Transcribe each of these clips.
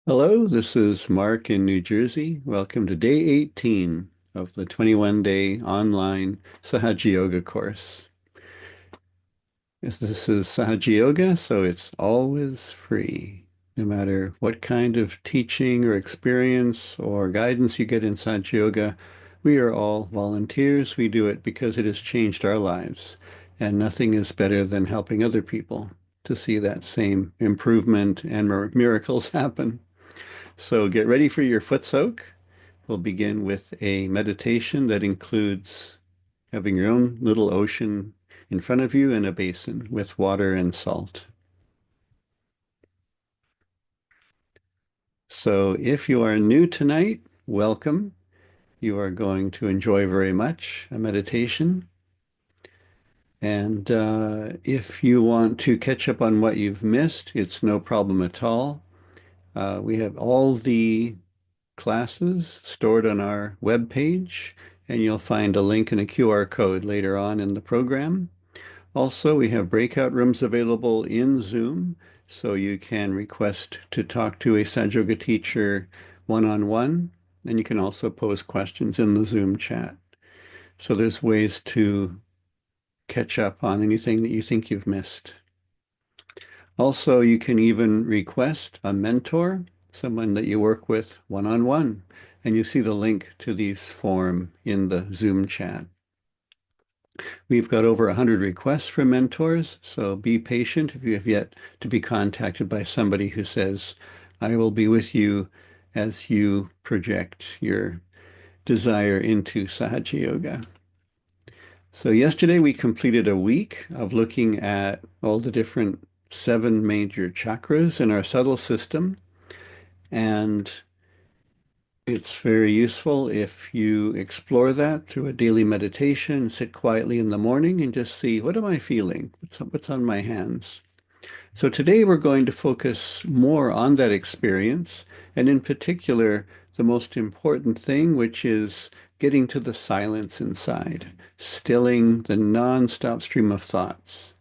Hello, this is Mark in New Jersey. Welcome to day 18 of the 21-day online Sahaja Yoga course. This is Sahaja Yoga, so it's always free. No matter what kind of teaching or experience or guidance you get in Sahaja Yoga, we are all volunteers. We do it because it has changed our lives, and nothing is better than helping other people to see that same improvement and miracles happen. So get ready for your foot soak. We'll begin with a meditation that includes having your own little ocean in front of you in a basin with water and salt. So if you are new tonight, welcome. You are going to enjoy very much a meditation. And if you want to catch up on what you've missed, it's no problem at all. We have all the classes stored on our web page, and you'll find a link and a QR code later on in the program. Also, we have breakout rooms available in Zoom, so you can request to talk to a Sahaja Yoga teacher one-on-one, and you can also pose questions in the Zoom chat. So there's ways to catch up on anything that you think you've missed. Also, you can even request a mentor, someone that you work with one-on-one, and you see the link to these form in the Zoom chat. We've got over 100 requests for mentors, so be patient if you have yet to be contacted by somebody who says, I will be with you as you project your desire into Sahaja Yoga. So yesterday we completed a week of looking at all the different 7 major chakras in our subtle system, and it's very useful if you explore that through a daily meditation, sit quietly in the morning and just see, what am I feeling? What's on my hands? So today we're going to focus more on that experience, and in particular, the most important thing, which is getting to the silence inside, stilling the non-stop stream of thoughts.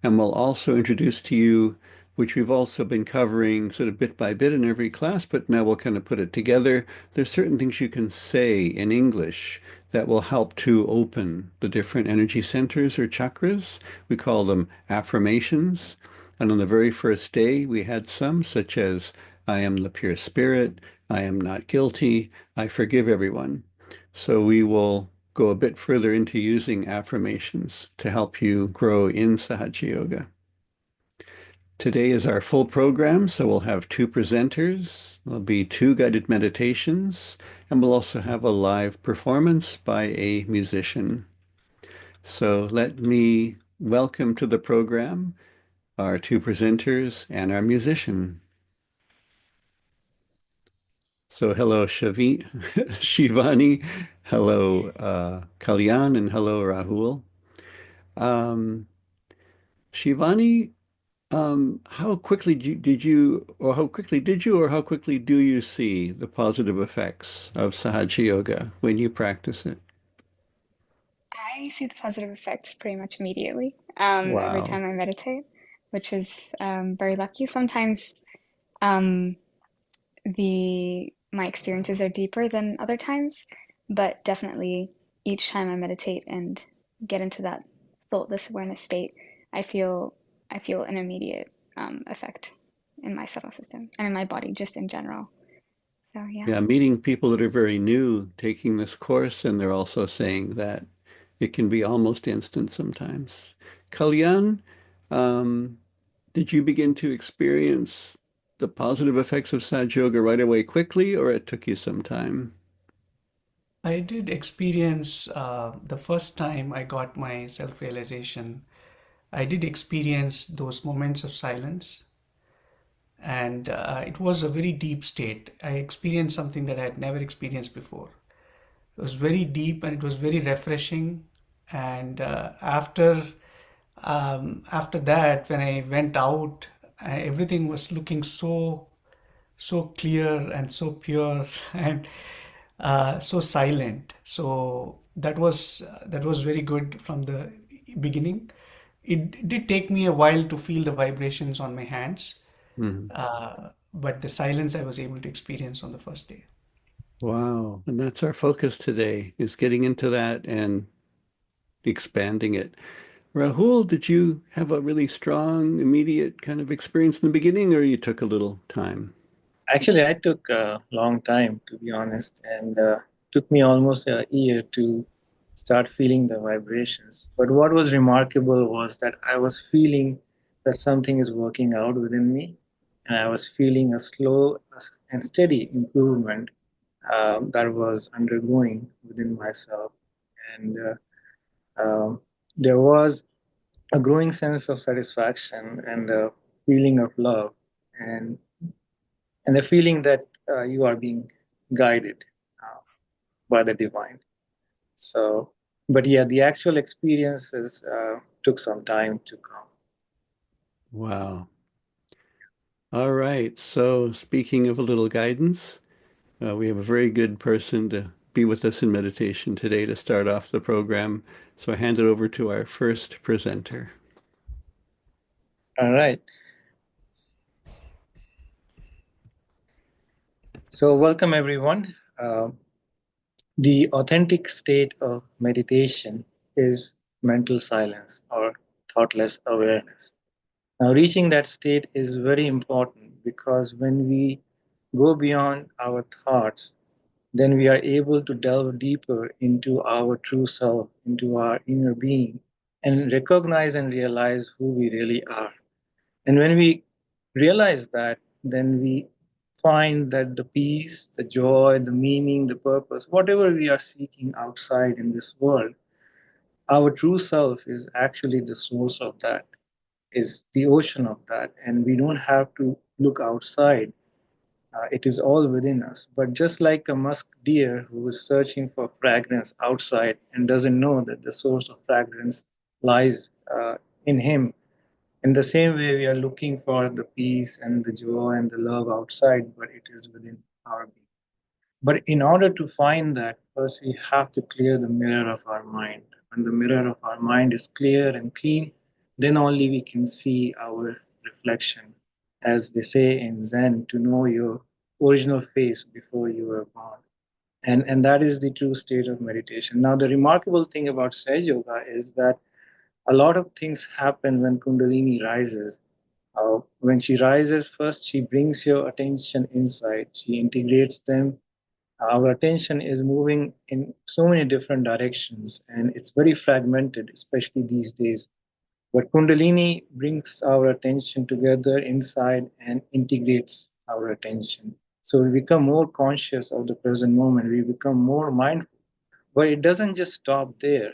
And we'll also introduce to you, which we've also been covering sort of bit by bit in every class, but now we'll kind of put it together. There's certain things you can say in English that will help to open the different energy centers or chakras. We call them affirmations. And on the very first day, we had some, such as, I am the pure spirit, I am not guilty, I forgive everyone. So we will go a bit further into using affirmations to help you grow in Sahaja Yoga. Today is our full program, so we'll have 2 presenters, there'll be 2 guided meditations, and we'll also have a live performance by a musician. So let me welcome to the program our 2 presenters and our musician. So hello, Shivani, hello, Kalyan, and hello, Rahul. Um, Shivani, how quickly did you, or how quickly do you see the positive effects of Sahaja Yoga when you practice it? I see the positive effects pretty much immediately every Wow. time I meditate, which is very lucky. Sometimes um, the my experiences are deeper than other times, but definitely each time I meditate and get into that thoughtless awareness state, I feel I feel an immediate effect in my subtle system and in my body just in general. So yeah. Yeah, meeting people that are very new taking this course, and they're also saying that it can be almost instant sometimes. Kalyan, um, did you begin to experience the positive effects of Sahaja Yoga right away quickly, or it took you some time? I did experience the first time I got my self-realization. I did experience those moments of silence, and it was a very deep state. I experienced something that I had never experienced before. It was very deep and it was very refreshing. And after that, when I went out, everything was looking so clear and so pure and so silent. So that was very good from the beginning. It did take me a while to feel the vibrations on my hands, Mhm. but the silence I was able to experience on the first day. Wow. And that's our focus today, is getting into that and expanding it. Rahul, did you have a really strong, immediate kind of experience in the beginning, or you took a little time? Actually, I took a long time, to be honest, and took me almost a year to start feeling the vibrations. But what was remarkable was that I was feeling that something is working out within me, and I was feeling a slow and steady improvement that was undergoing within myself. And there was a growing sense of satisfaction and a feeling of love. And the feeling that you are being guided uh, by the divine. So, but yeah, the actual experiences took some time to come. Wow. All right. So, speaking of a little guidance, we have a very good person to be with us in meditation today to start off the program. So, I hand it over to our first presenter. All right. So, welcome everyone. The authentic state of meditation is mental silence or thoughtless awareness. Now, reaching that state is very important because when we go beyond our thoughts, then we are able to delve deeper into our true self, into our inner being, and recognize and realize who we really are. And when we realize that, then we find that the peace, the joy, the meaning, the purpose, whatever we are seeking outside in this world, our true self is actually the source of that, is the ocean of that. And we don't have to look outside, it is all within us. But just like a musk deer who is searching for fragrance outside and doesn't know that the source of fragrance lies in him, in the same way, we are looking for the peace and the joy and the love outside, but it is within our being. But in order to find that, first we have to clear the mirror of our mind. When the mirror of our mind is clear and clean, then only we can see our reflection. As they say in Zen, to know your original face before you were born. And that is the true state of meditation. Now, the remarkable thing about Sahaja Yoga is that a lot of things happen when Kundalini rises. When she rises, first she brings your attention inside, she integrates them. Our attention is moving in so many different directions and it's very fragmented, especially these days. But Kundalini brings our attention together inside and integrates our attention. So we become more conscious of the present moment, we become more mindful. But it doesn't just stop there.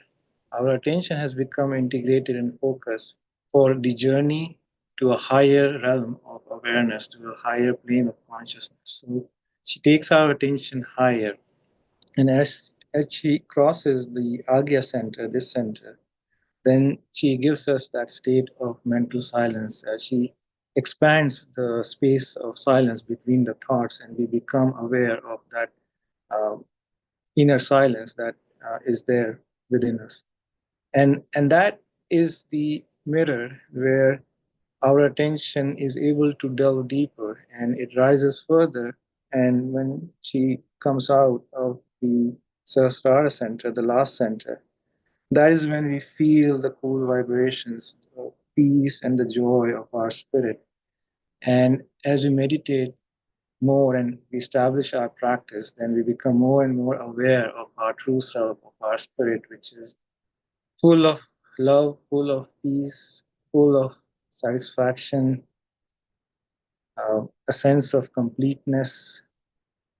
Our attention has become integrated and focused for the journey to a higher realm of awareness, to a higher plane of consciousness. So she takes our attention higher. And as she crosses the Agya center, this center, then she gives us that state of mental silence. She expands the space of silence between the thoughts, and we become aware of that uh, inner silence that is there within us. And that is the mirror where our attention is able to delve deeper and it rises further. And when she comes out of the Sahasrara center, the last center, that is when we feel the cool vibrations of peace and the joy of our spirit. And as we meditate more and we establish our practice, then we become more and more aware of our true self, of our spirit, which is full of love, full of peace, full of satisfaction, a sense of completeness,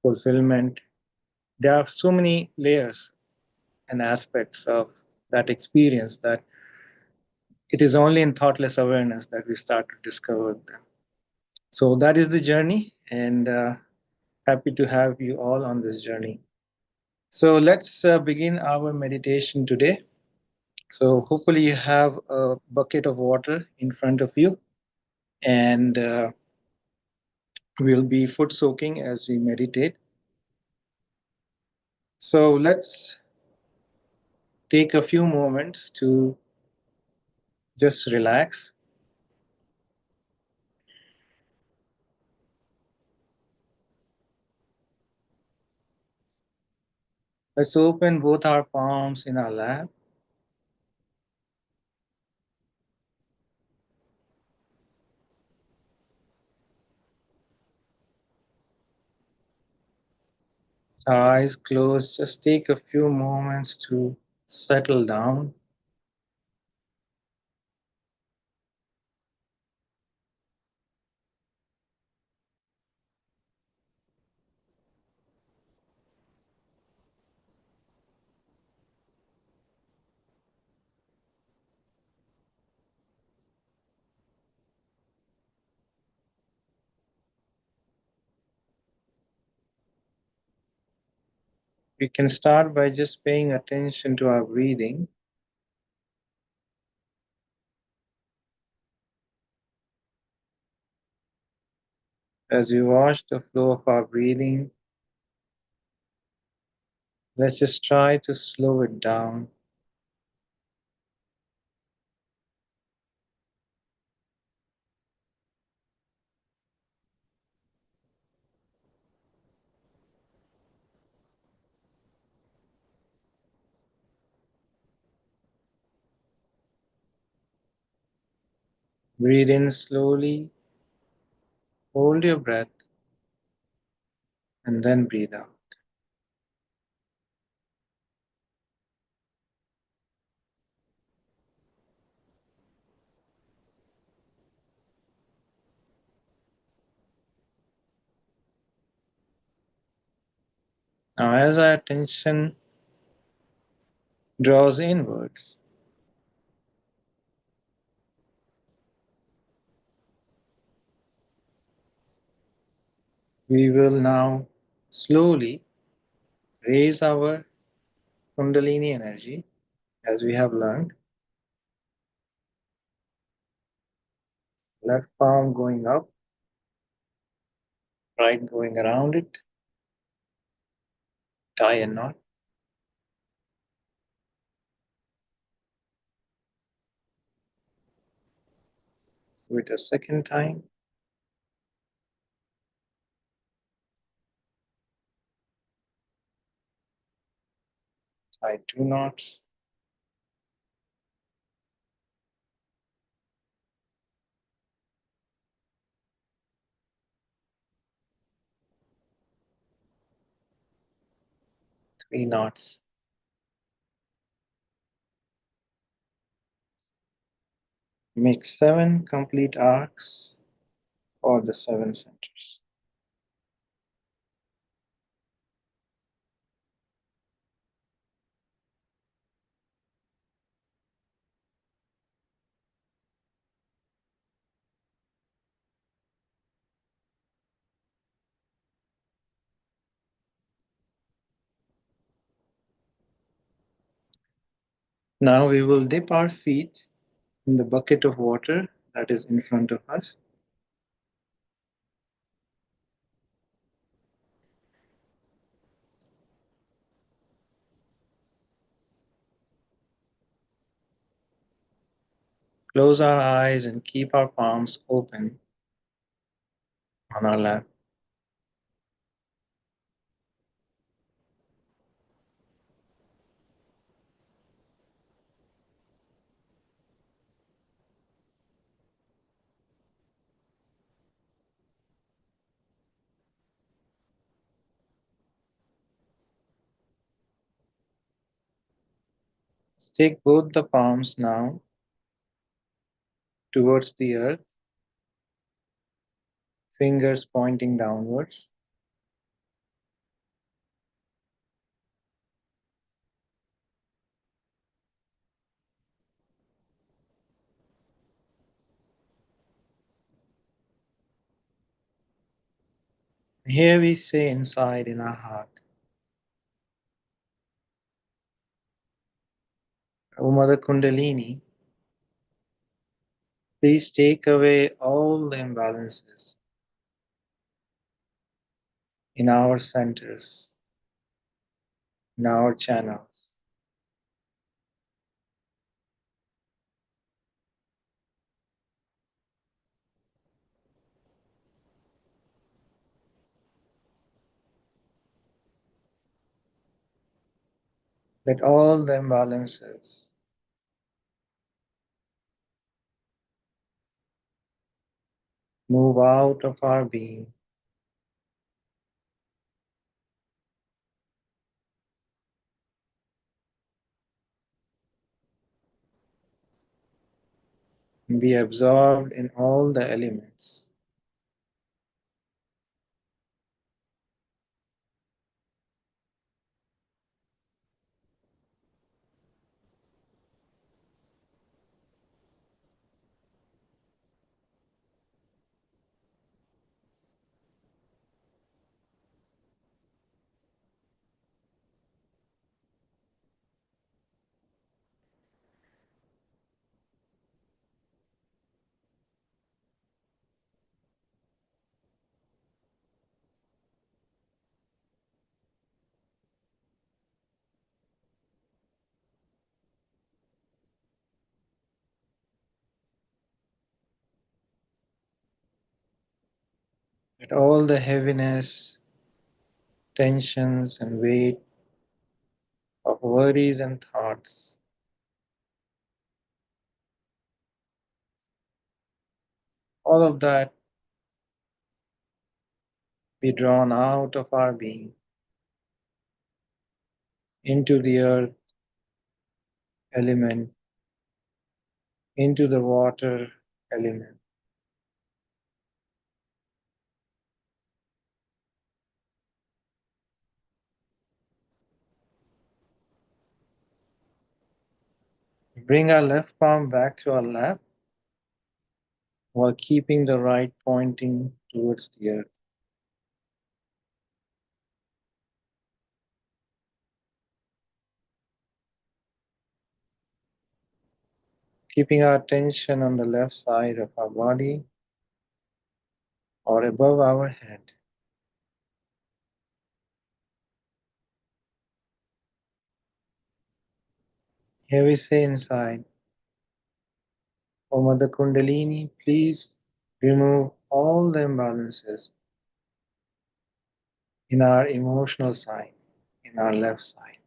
fulfillment. There are so many layers and aspects of that experience that it is only in thoughtless awareness that we start to discover them. So that is the journey, and happy to have you all on this journey. So let's begin our meditation today. So hopefully you have a bucket of water in front of you, and we'll be foot soaking as we meditate. So let's take a few moments to just relax. Let's open both our palms in our lap. Our eyes closed. Just take a few moments to settle down. We can start by just paying attention to our breathing. As we watch the flow of our breathing, let's just try to slow it down. Breathe in slowly, hold your breath, and then breathe out. Now, as our attention draws inwards, we will now slowly raise our Kundalini energy as we have learned. Left palm going up, right going around it, tie a knot. Do it a second time. Tie two knots. Three knots. Make 7 complete arcs for the 7 centers. Now we will dip our feet in the bucket of water that is in front of us. Close our eyes and keep our palms open on our lap. Take both the palms now towards the earth, fingers pointing downwards. Here we say inside in our heart, O Mother Kundalini, please take away all the imbalances in our centers, in our channels. Let all the imbalances move out of our being and be absorbed in all the elements. Let all the heaviness, tensions, and weight of worries and thoughts, all of that be drawn out of our being into the earth element, into the water element. Bring our left palm back to our lap while keeping the right pointing towards the earth. Keeping our attention on the left side of our body or above our head. Here we say inside, O Mother Kundalini, please remove all the imbalances in our emotional side, in our left side.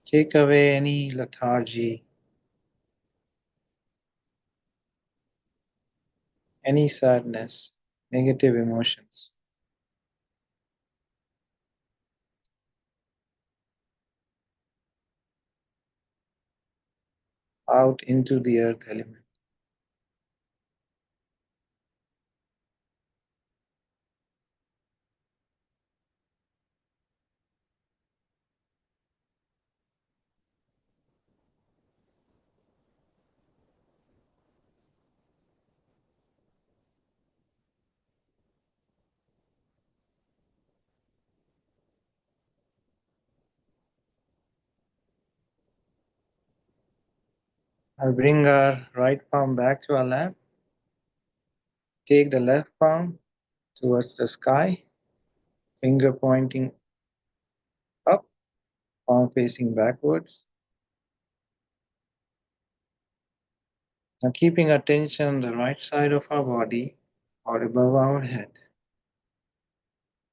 Take away any lethargy, any sadness, negative emotions. Out into the earth element. I'll bring our right palm back to our lap. Take the left palm towards the sky, finger pointing up, palm facing backwards. Now keeping attention on the right side of our body or above our head.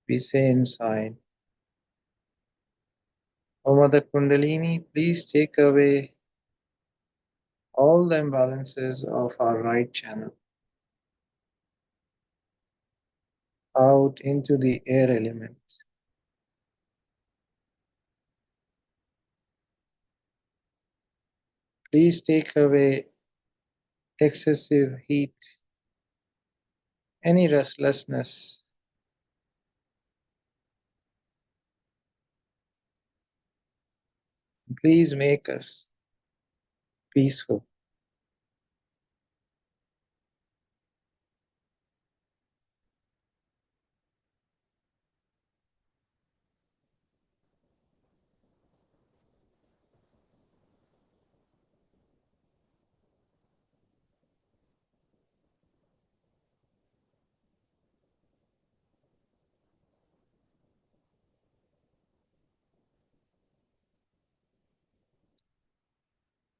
We say inside, O Mother Kundalini, please take away all the imbalances of our right channel. Out into the air element. Please take away excessive heat, any restlessness. Please make us peaceful.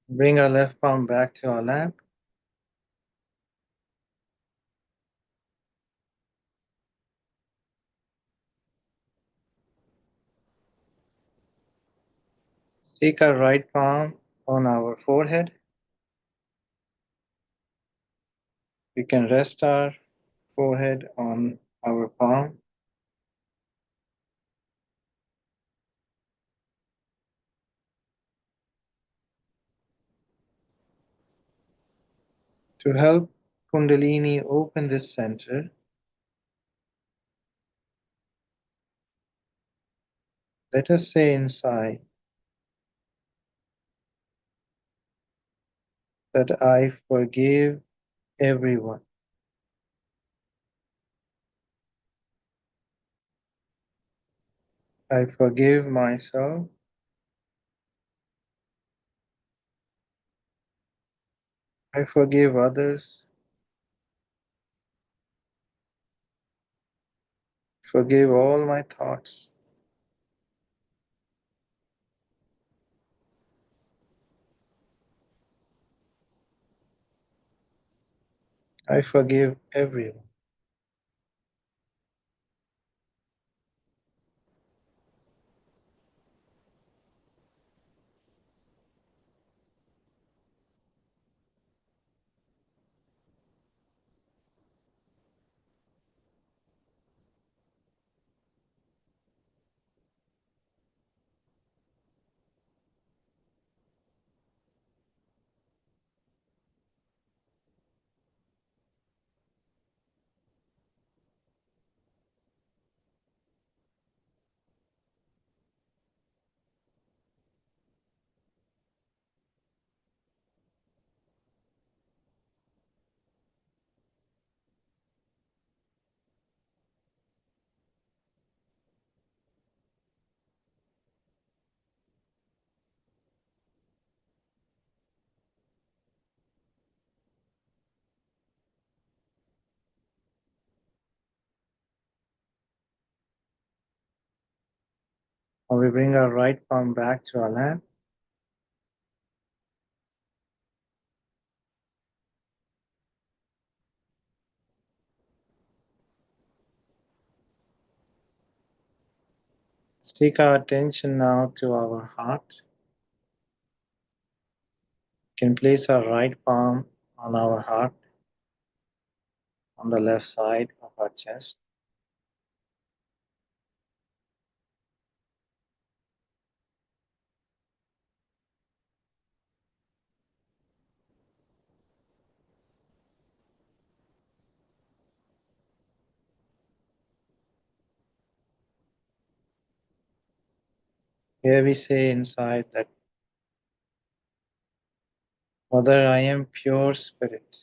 Bring our left palm back to our lap. Take our right palm on our forehead. We can rest our forehead on our palm. To help Kundalini open this center, let us say inside that I forgive everyone. I forgive myself. I forgive others. Forgive all my thoughts. I forgive everyone. Now we bring our right palm back to our lap. Let's take our attention now to our heart. We can place our right palm on our heart on the left side of our chest. Here we say inside that, Mother, I am pure spirit.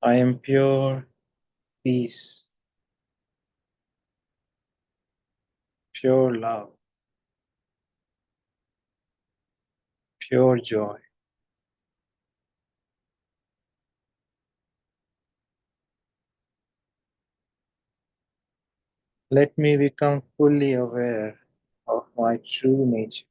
I am pure peace, pure love, pure joy. Let me become fully aware of my true nature.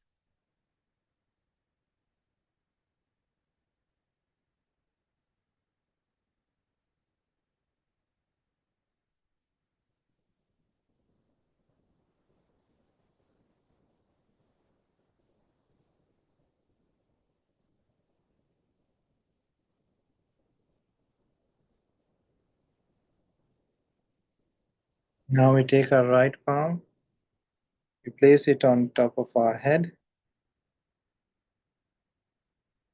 Now we take our right palm, we place it on top of our head.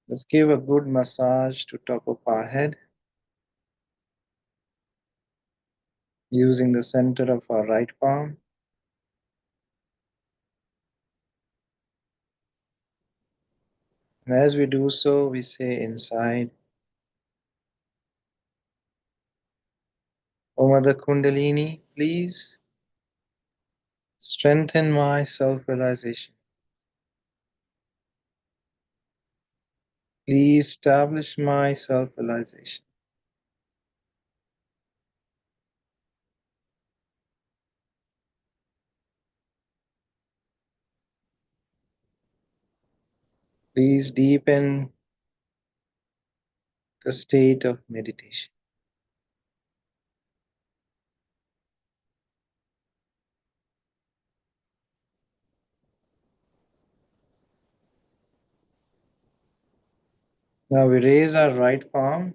Let's give a good massage to top of our head using the center of our right palm. And as we do so, we say inside, O Mother Kundalini, please strengthen my self-realization. Please establish my self-realization. Please deepen the state of meditation. Now we raise our right palm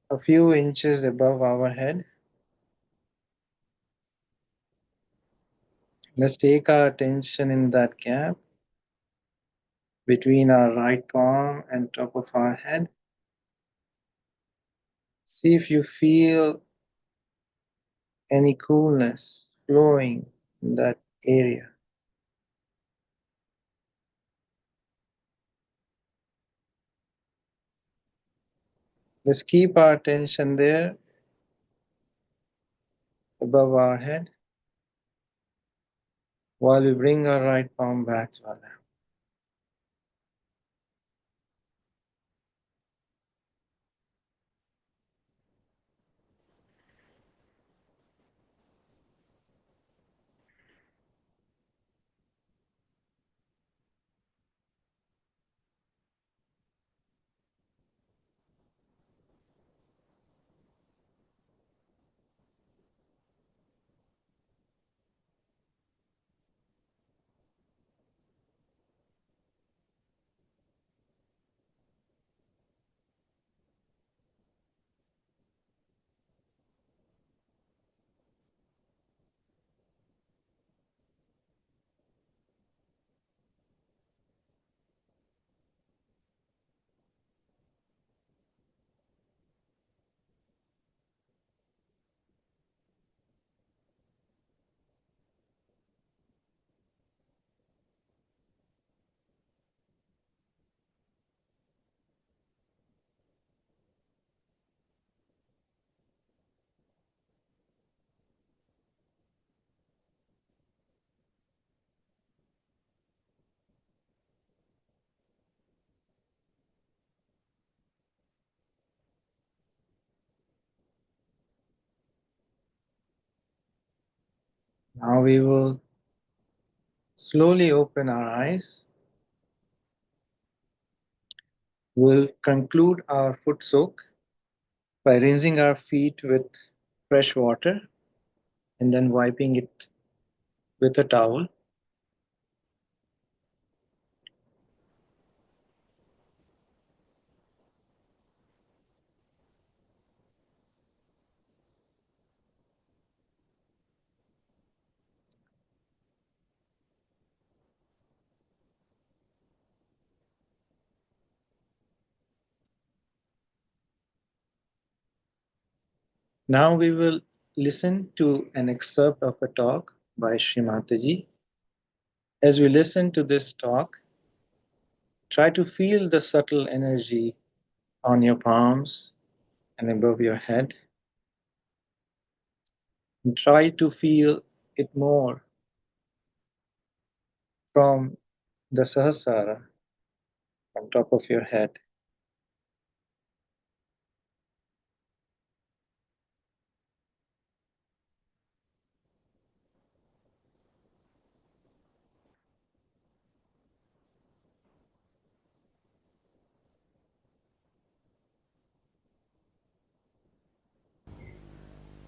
a few inches above our head. Let's take our attention in that gap between our right palm and top of our head. See if you feel any coolness flowing in that area. Let's keep our attention there above our head while we bring our right palm back to our lap. Now we will slowly open our eyes. We'll conclude our foot soak by rinsing our feet with fresh water and then wiping it with a towel. Now we will listen to an excerpt of a talk by Shri Mataji. As we listen to this talk, try to feel the subtle energy on your palms and above your head. And try to feel it more from the Sahasrara on top of your head.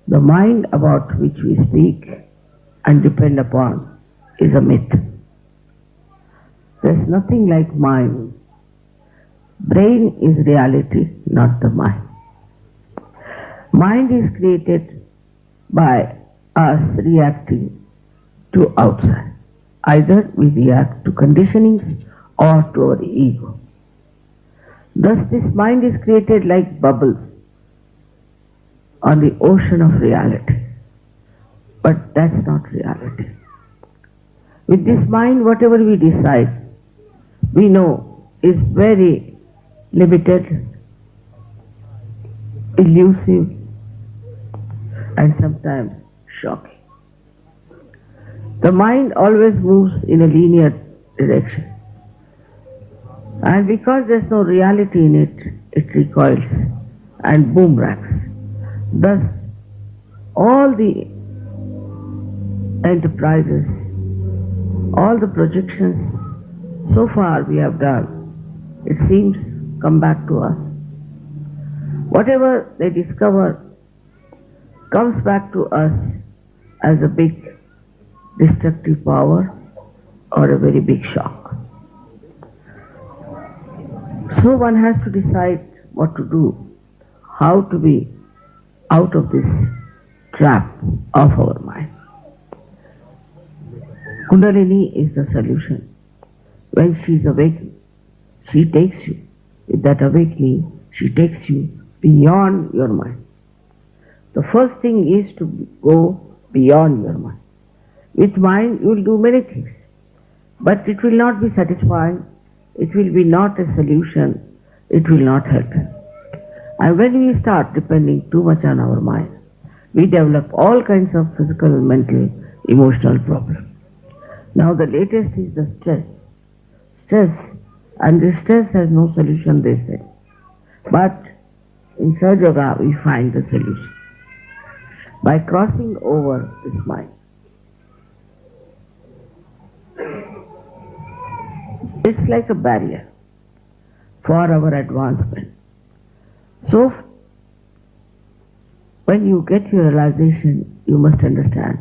The mind about which we speak and depend upon is a myth. There's nothing like mind. Brain is reality, not the mind. Mind is created by us reacting to outside. Either we react to conditionings or to our ego. Thus this mind is created like bubbles on the ocean of reality. But that's not reality. With this mind, whatever we decide, we know is very limited, elusive, and sometimes shocking. The mind always moves in a linear direction. And because there's no reality in it, it recoils and boomerangs. Thus, all the enterprises, all the projections so far we have done, it seems come back to us. Whatever they discover comes back to us as a big destructive power or a very big shock. So one has to decide what to do, how to be out of this trap of our mind. Kundalini is the solution. When she is awakened, she takes you. With that awakening, she takes you beyond your mind. The first thing is to go beyond your mind. With mind, you will do many things, but it will not be satisfying. It will be not a solution. It will not help. And when we start depending too much on our mind, we develop all kinds of physical, mental, emotional problems. Now the latest is the stress. Stress, and this stress has no solution, they say. But in Sahaja Yoga, we find the solution by crossing over this mind. It's like a barrier for our advancement. So, when you get your realization, you must understand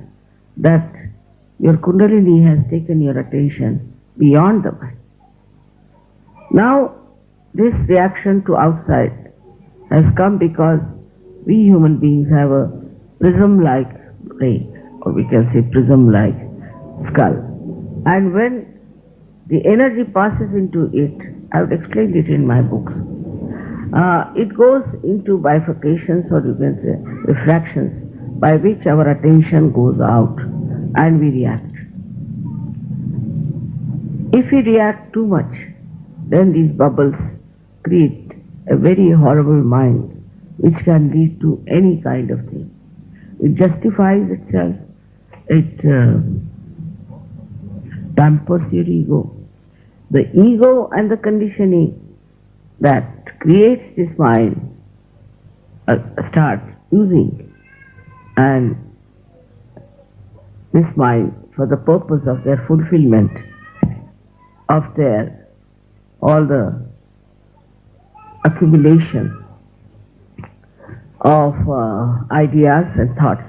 that your Kundalini has taken your attention beyond the mind. Now, this reaction to outside has come because we human beings have a prism-like brain, or we can say prism-like skull. And when the energy passes into it, I have explained it in my books, it goes into bifurcations, or you can say refractions, by which our attention goes out and we react. If we react too much, then these bubbles create a very horrible mind which can lead to any kind of thing. It justifies itself, it dampers your ego. The ego and the conditioning that creates this mind start using, and this mind for the purpose of their fulfillment of their all the accumulation of ideas and thoughts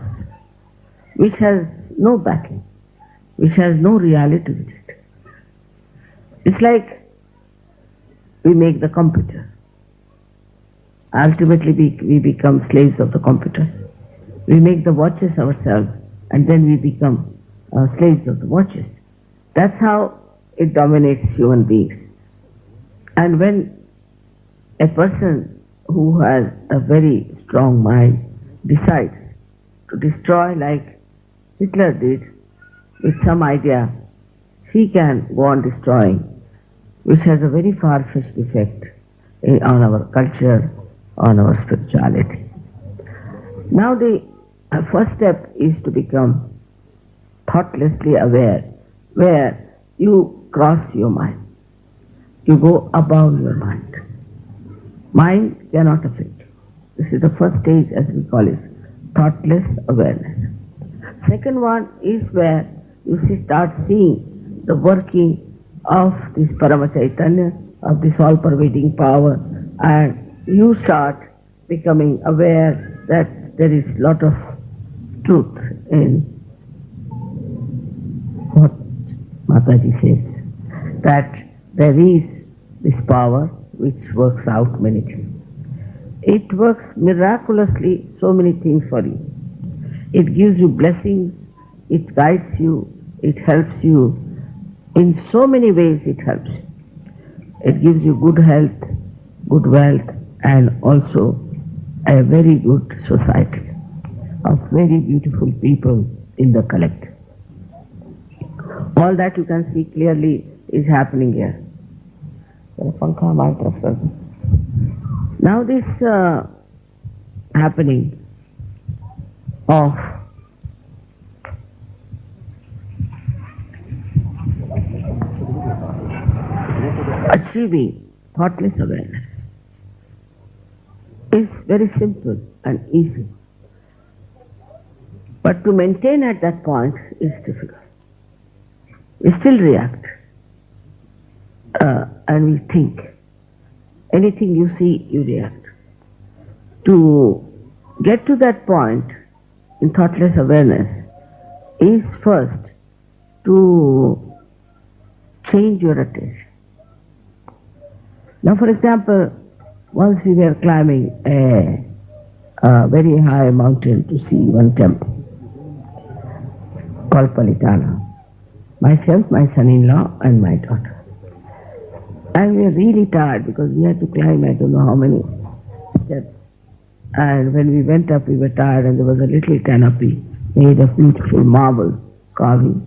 which has no backing, which has no reality with it. It's like we make the computer. Ultimately we become slaves of the computer. We make the watches ourselves, and then we become slaves of the watches. That's how it dominates human beings. And when a person who has a very strong mind decides to destroy, like Hitler did, with some idea, he can go on destroying, which has a very far-fetched effect on our culture, on our spirituality. Now the first step is to become thoughtlessly aware, where you cross your mind. You go above your mind. Mind cannot affect you. This is the first stage, as we call it, thoughtless awareness. Second one is where you start seeing the working of this Parama Chaitanya, of this all-pervading power, and you start becoming aware that there is a lot of truth in what Mataji says, that there is this power which works out many things. It works miraculously so many things for you. It gives you blessings, it guides you, it helps you. In so many ways it helps you. It gives you good health, good wealth, and also a very good society of very beautiful people in the collective. All that you can see clearly is happening here. Now this happening of achieving thoughtless awareness is very simple and easy. But to maintain at that point is difficult. We still react and we think. Anything you see, you react. To get to that point in thoughtless awareness is first to change your attention. Now, for example, once we were climbing a very high mountain to see one temple called Palitana. Myself, my son-in-law, and my daughter. And we were really tired because we had to climb I don't know how many steps. And when we went up, we were tired, and there was a little canopy made of beautiful marble carving.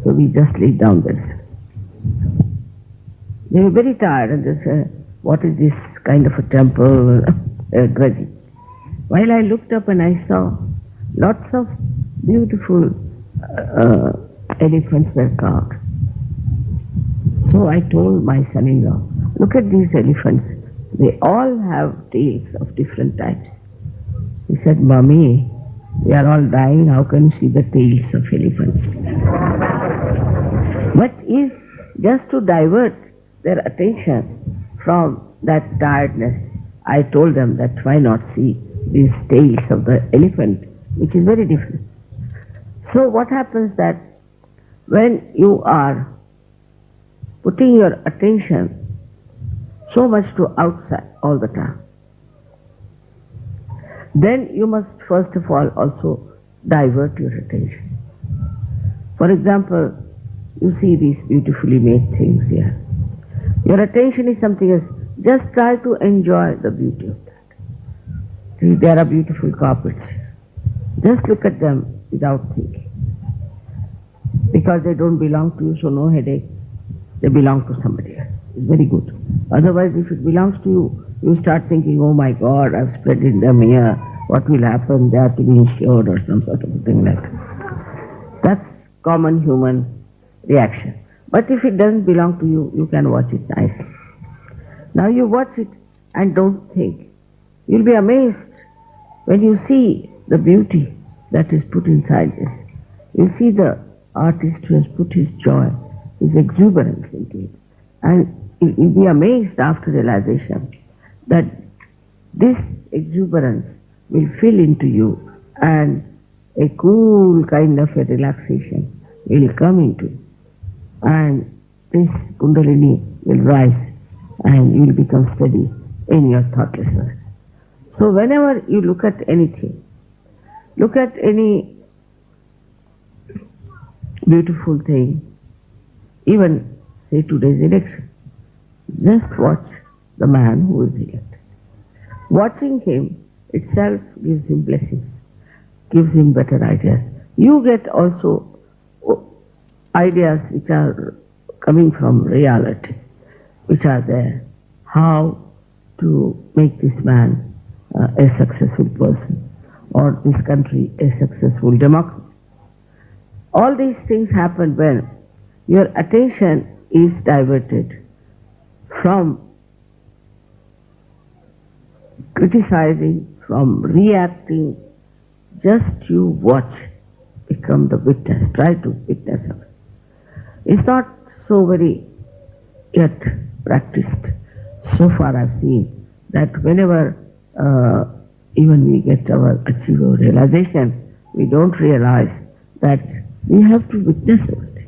So we just laid down there. They were very tired, and they said, "What is this kind of a temple?" Grudging. While I looked up and I saw lots of beautiful elephants were carved. So I told my son-in-law, "Look at these elephants. They all have tails of different types." He said, "Mommy, we are all dying. How can you see the tails of elephants?" But if just to divert their attention from that tiredness, I told them that why not see these tails of the elephant, which is very different. So what happens that when you are putting your attention so much to outside all the time, then you must first of all also divert your attention. For example, you see these beautifully made things here. Your attention is something else. Just try to enjoy the beauty of that. See, there are beautiful carpets. Just look at them without thinking. Because they don't belong to you, so no headache. They belong to somebody else. It's very good. Otherwise, if it belongs to you, you start thinking, "Oh my God, I've spread them here. What will happen? They have to be insured," or some sort of a thing like that. That's common human reaction. But if it doesn't belong to you, you can watch it nicely. Now you watch it and don't think. You'll be amazed when you see the beauty that is put inside this. You see the artist who has put his joy, his exuberance into it. And you'll be amazed after realization that this exuberance will fill into you and a cool kind of a relaxation will come into you. And this Kundalini will rise and you will become steady in your thoughtless world. So whenever you look at anything, look at any beautiful thing, even say today's election, just watch the man who is elected. Watching him itself gives him blessings, gives him better ideas. You get also ideas which are coming from reality, which are there. How to make this man a successful person, or this country a successful democracy. All these things happen when your attention is diverted from criticizing, from reacting. Just you watch, become the witness, try to witness of it. It's not so very yet practiced. So far I've seen that whenever even we get our achieve our realization, we don't realize that we have to witness it.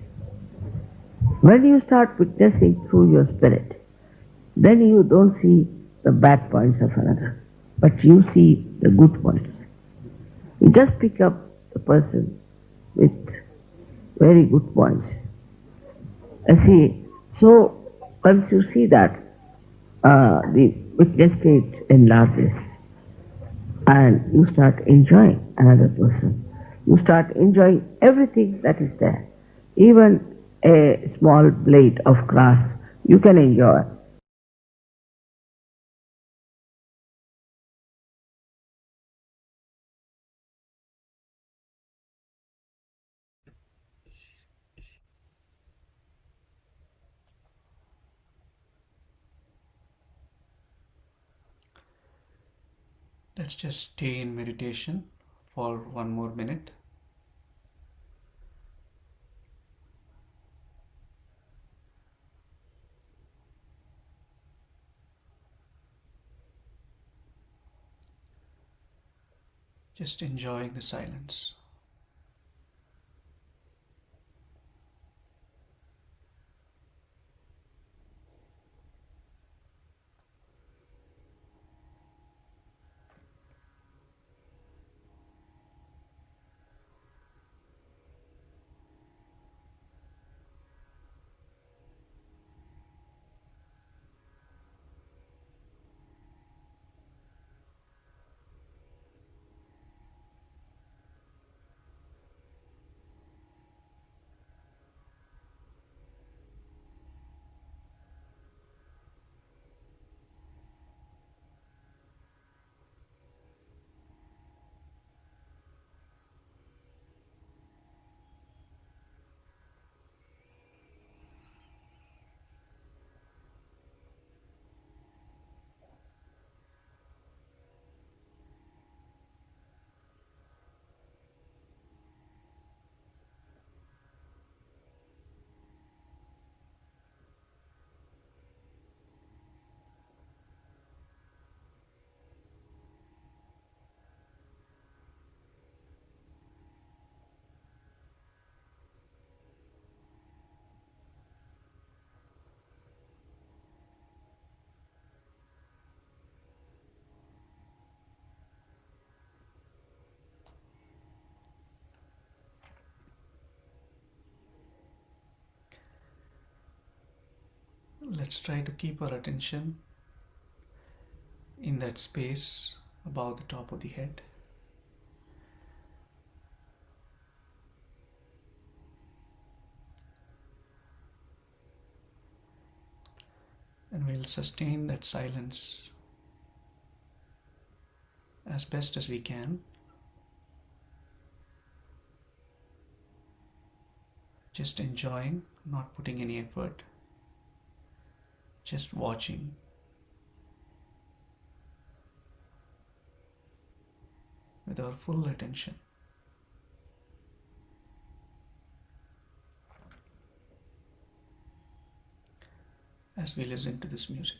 When you start witnessing through your spirit, then you don't see the bad points of another, but you see the good points. You just pick up the person with very good points. See, so once you see that, the witness state enlarges and you start enjoying another person. You start enjoying everything that is there. Even a small blade of grass you can enjoy. Let's just stay in meditation for one more minute. Just enjoying the silence. let's try to keep our attention in that space above the top of the head. And we'll sustain that silence as best as we can. Just enjoying, not putting any effort, just watching. With our full attention. As we listen to this music.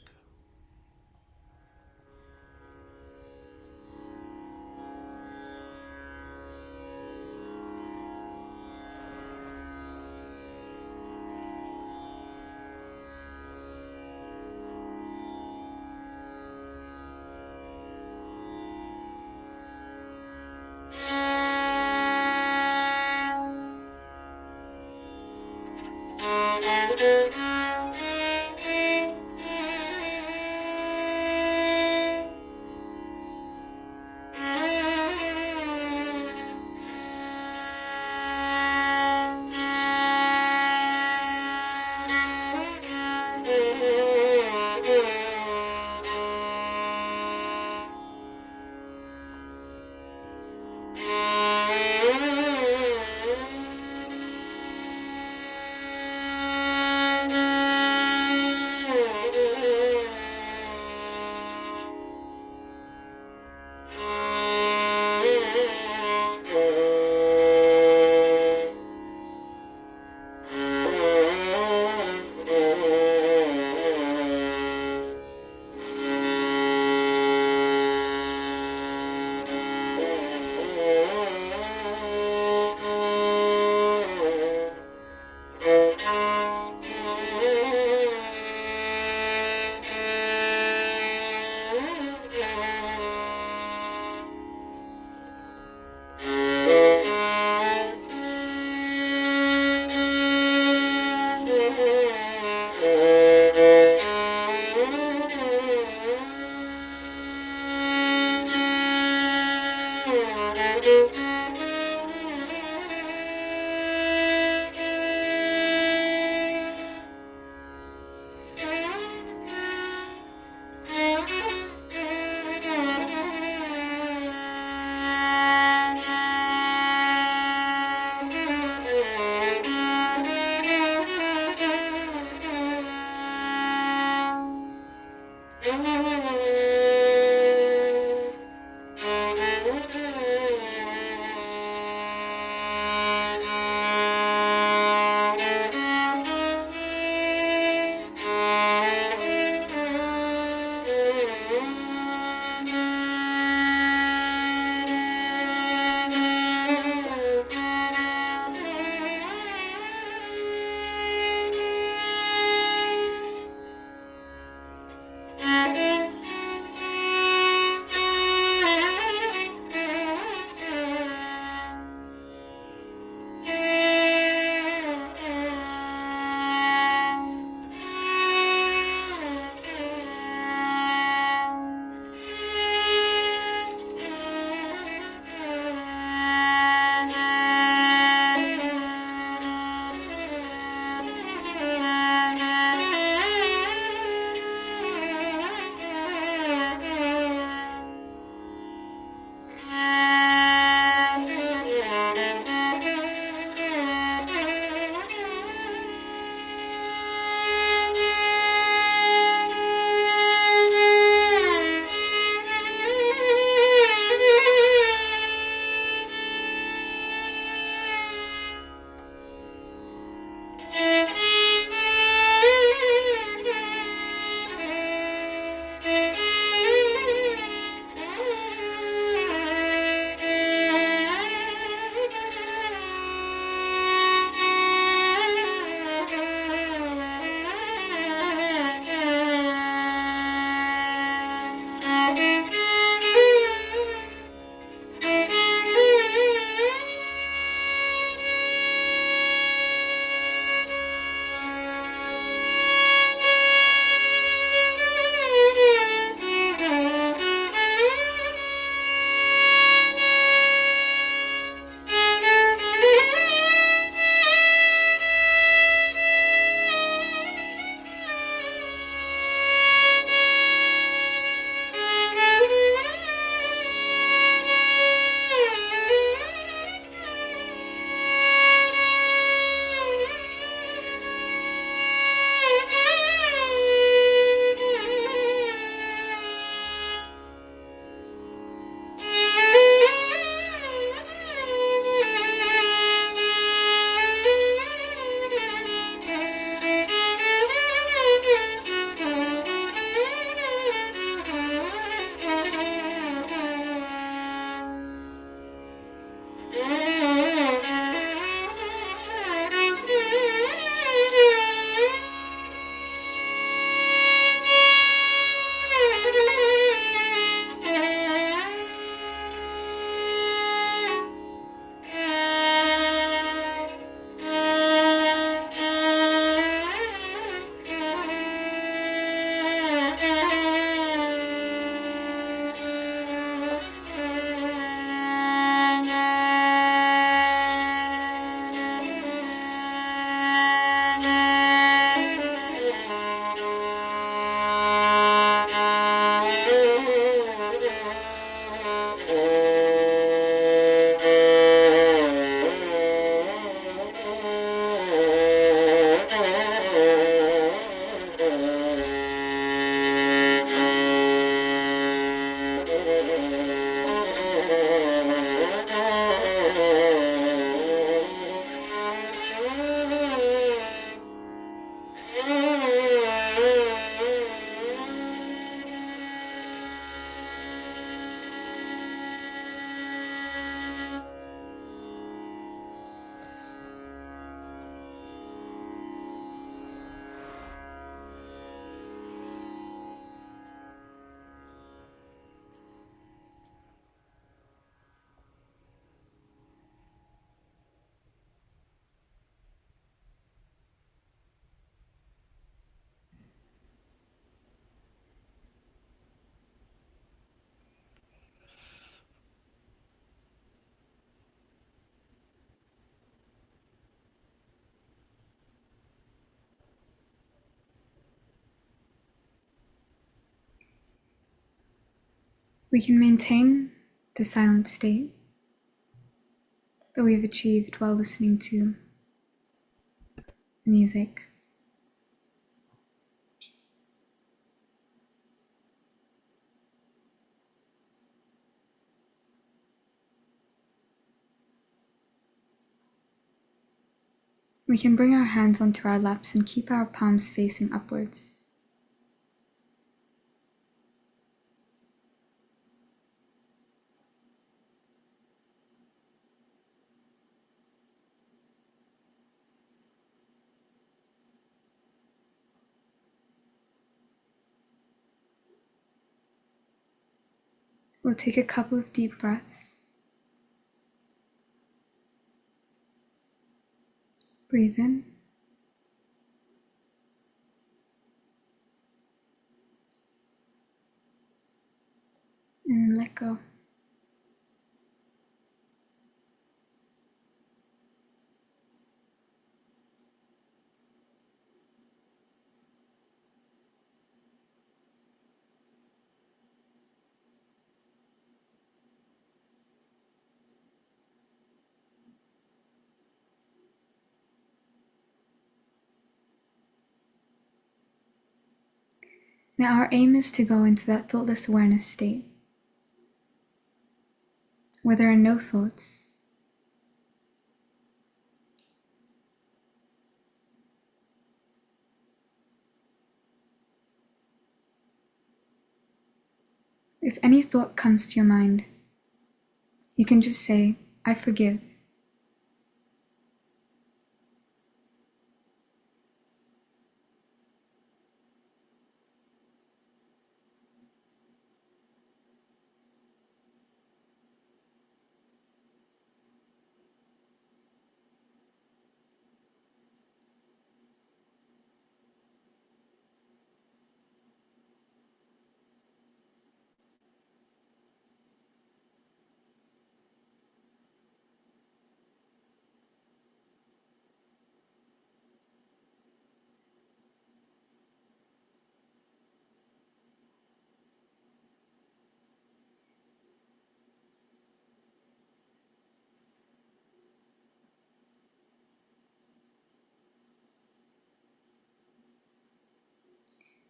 We can maintain the silent state that we've achieved while listening to music. We can bring our hands onto our laps and keep our palms facing upwards. We'll take a couple of deep breaths. Breathe in. And then let go. Now our aim is to go into that thoughtless awareness state, where there are no thoughts. If any thought comes to your mind, you can just say, "I forgive."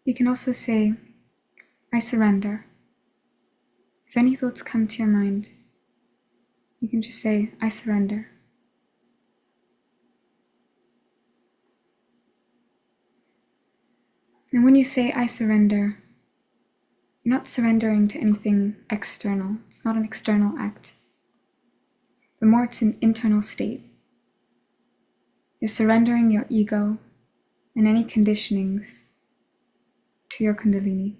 You can also say, "I surrender." If any thoughts come to your mind, you can just say, "I surrender." And when you say, "I surrender," you're not surrendering to anything external. It's not an external act, but more it's an internal state. You're surrendering your ego and any conditionings to your Kundalini.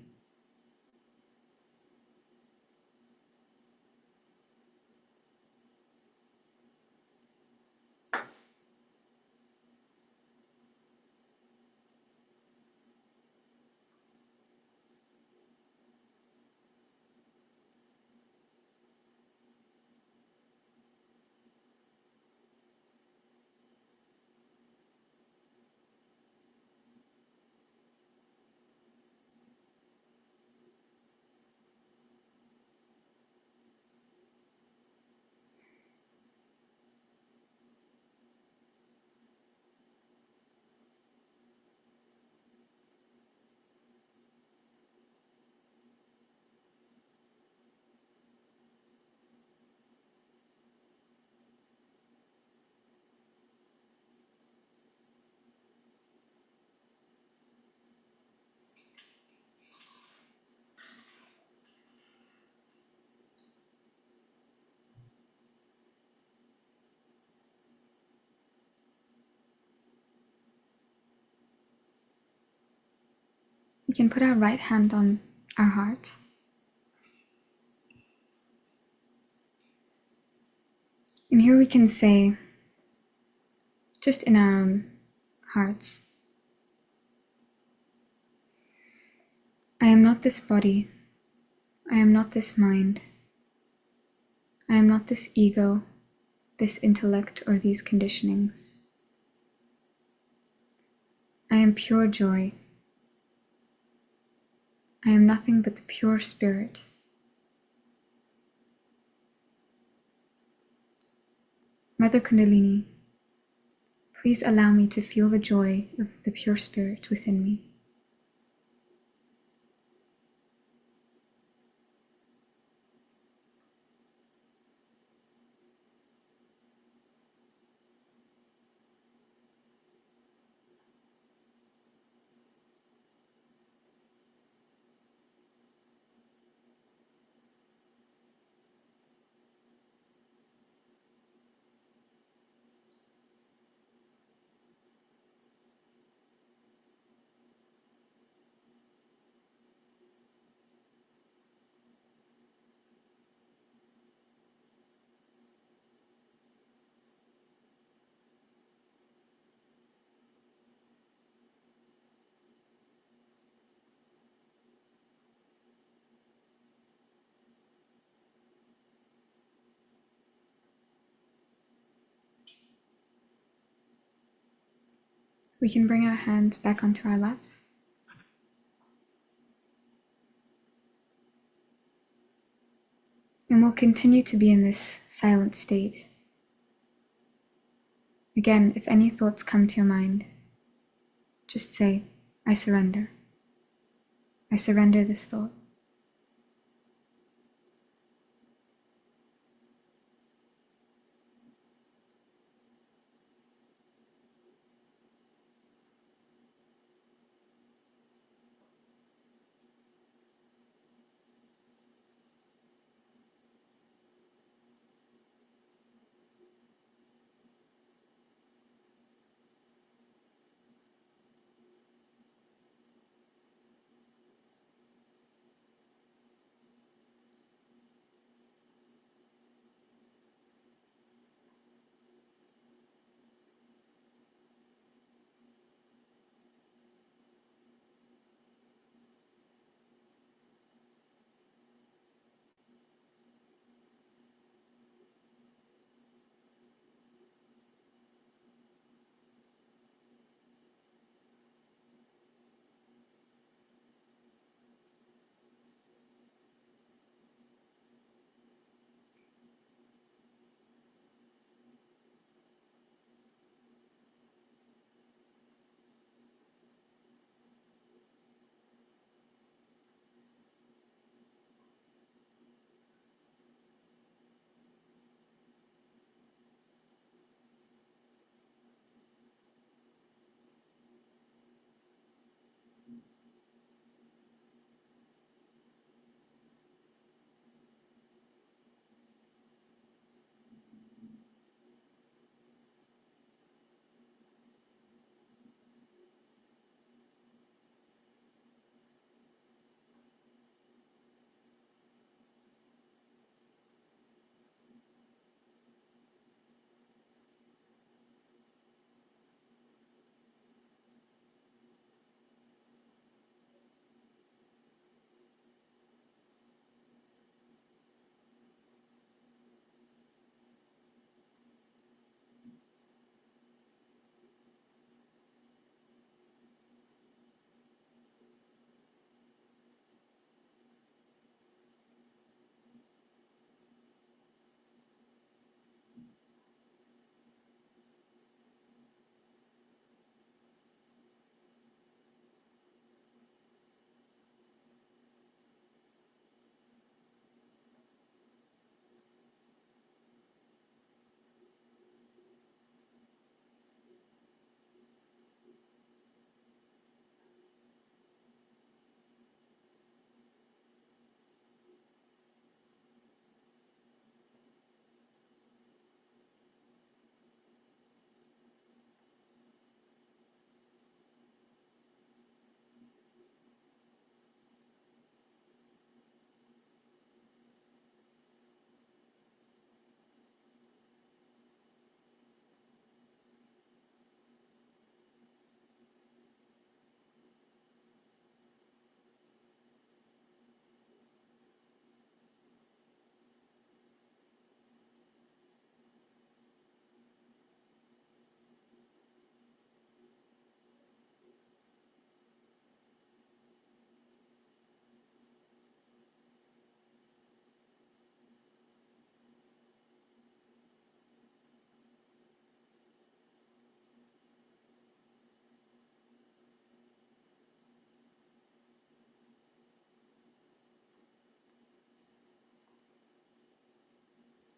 We can put our right hand on our heart. And here we can say, just in our own hearts, "I am not this body. I am not this mind. I am not this ego, this intellect, or these conditionings. I am pure joy. I am nothing but the pure spirit. Mother Kundalini, please allow me to feel the joy of the pure spirit within me. We can bring our hands back onto our laps. And we'll continue to be in this silent state. Again, if any thoughts come to your mind, just say, I surrender. I surrender this thought.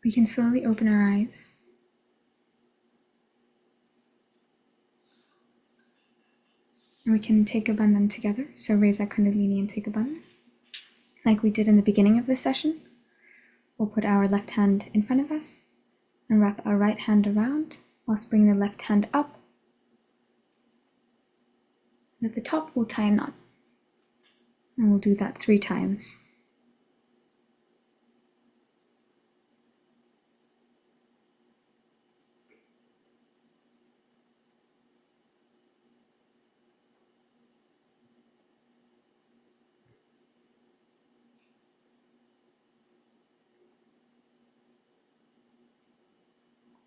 We can slowly open our eyes. And we can take a bandhan together. So raise our kundalini and take a bandhan. Like we did in the beginning of this session. We'll put our left hand in front of us and wrap our right hand around whilst bringing the left hand up. And at the top, we'll tie a knot. And we'll do that 3 times.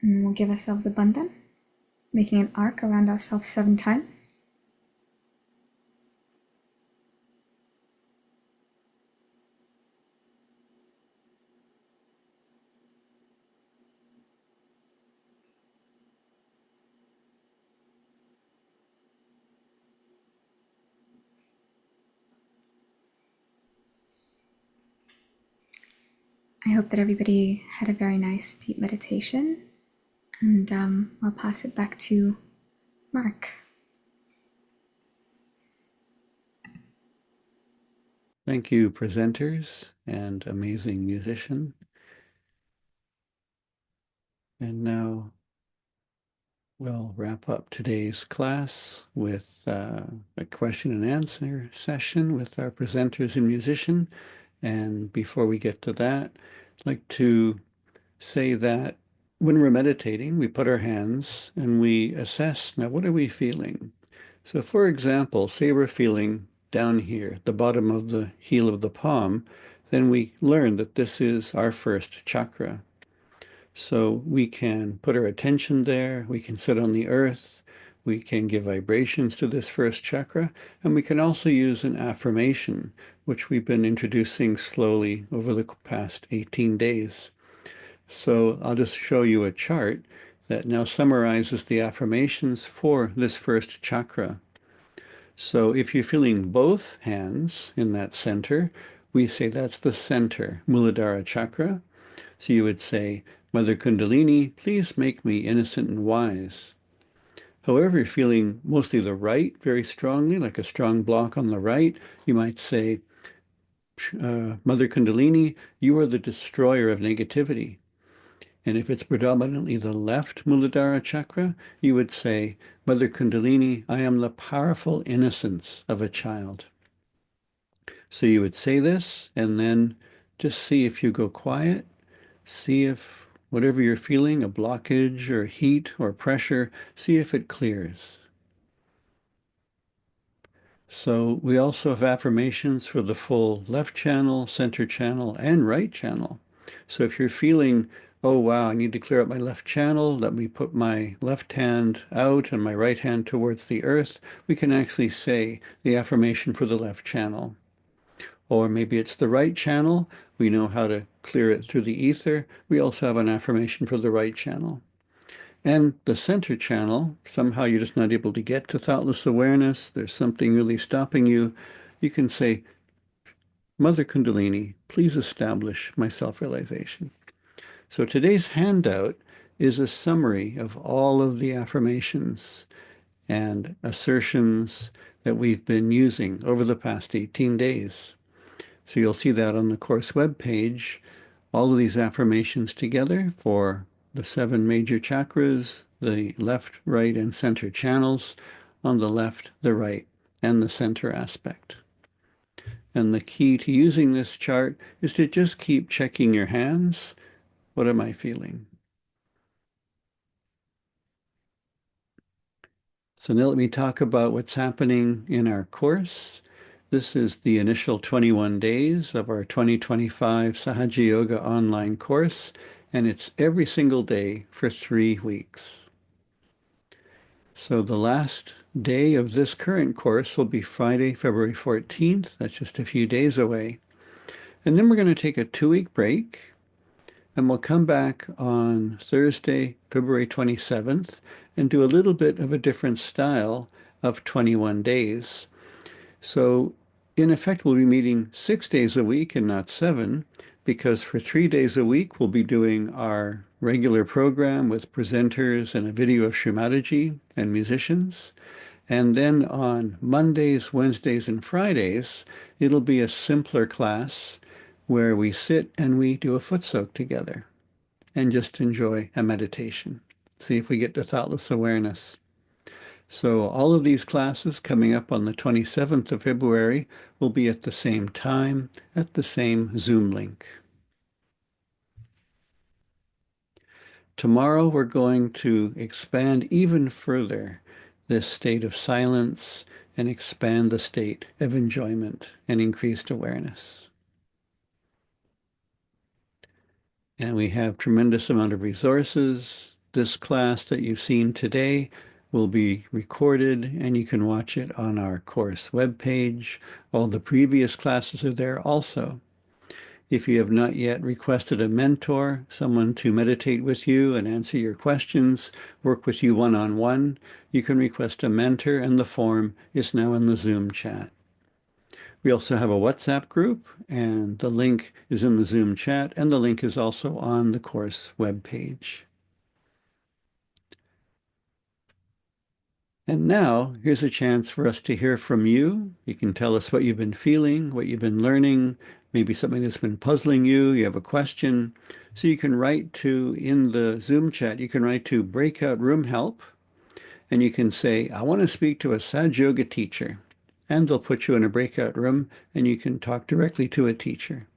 And we'll give ourselves a bandhan, making an arc around ourselves 7 times. I hope that everybody had a very nice deep meditation, and I'll pass it back to Mark. Thank you, presenters and amazing musician. And now we'll wrap up today's class with a question and answer session with our presenters and musician. And before we get to that, I'd like to say that when we're meditating, we put our hands and we assess, now what are we feeling? So for example, say we're feeling down here at the bottom of the heel of the palm, then we learn that this is our first chakra. So we can put our attention there, we can sit on the earth, we can give vibrations to this first chakra, and we can also use an affirmation, which we've been introducing slowly over the past 18 days. So I'll just show you a chart that now summarizes the affirmations for this first chakra. So if you're feeling both hands in that center, we say that's the center, Muladhara chakra. So you would say, Mother Kundalini, please make me innocent and wise. However, you're feeling mostly the right very strongly, like a strong block on the right, you might say, Mother Kundalini, you are the destroyer of negativity. And if it's predominantly the left Muladhara chakra, you would say, Mother Kundalini, I am the powerful innocence of a child. So you would say this, and then just see if you go quiet, see if whatever you're feeling, a blockage or heat or pressure, see if it clears. So we also have affirmations for the full left channel, center channel, and right channel. So if you're feeling, oh wow, I need to clear up my left channel, let me put my left hand out and my right hand towards the earth, we can actually say the affirmation for the left channel. Or maybe it's the right channel, we know how to clear it through the ether, we also have an affirmation for the right channel. And the center channel, somehow you're just not able to get to thoughtless awareness, there's something really stopping you, you can say, Mother Kundalini, please establish my self-realization. So today's handout is a summary of all of the affirmations and assertions that we've been using over the past 18 days. So you'll see that on the course webpage, all of these affirmations together for the 7 major chakras, the left, right, and center channels, on the left, the right, and the center aspect. And the key to using this chart is to just keep checking your hands. What am I feeling? So now let me talk about what's happening in our course. This is the initial 21 days of our 2025 Sahaja Yoga online course, and it's every single day for 3 weeks. So the last day of this current course will be Friday, February 14th. That's just a few days away. And then we're going to take a 2-week break, and we'll come back on Thursday, February 27th, and do a little bit of a different style of 21 days. So in effect, we'll be meeting 6 days a week and not 7, because for 3 days a week, we'll be doing our regular program with presenters and a video of Shri Mataji and musicians. And then on Mondays, Wednesdays, and Fridays, it'll be a simpler class where we sit and we do a foot soak together and just enjoy a meditation. See if we get to thoughtless awareness. So all of these classes coming up on the 27th of February will be at the same time, at the same Zoom link. Tomorrow we're going to expand even further this state of silence and expand the state of enjoyment and increased awareness. And we have tremendous amount of resources. This class that you've seen today will be recorded and you can watch it on our course webpage. All the previous classes are there also. If you have not yet requested a mentor, someone to meditate with you and answer your questions, work with you one-on-one, you can request a mentor and the form is now in the Zoom chat. We also have a WhatsApp group and the link is in the Zoom chat and the link is also on the course webpage. And now here's a chance for us to hear from you. You can tell us what you've been feeling, what you've been learning, maybe something that's been puzzling you, you have a question. So you can write to, in the Zoom chat, you can write to Breakout Room Help and you can say, I want to speak to a Sahaja Yoga teacher. And they'll put you in a breakout room and you can talk directly to a teacher.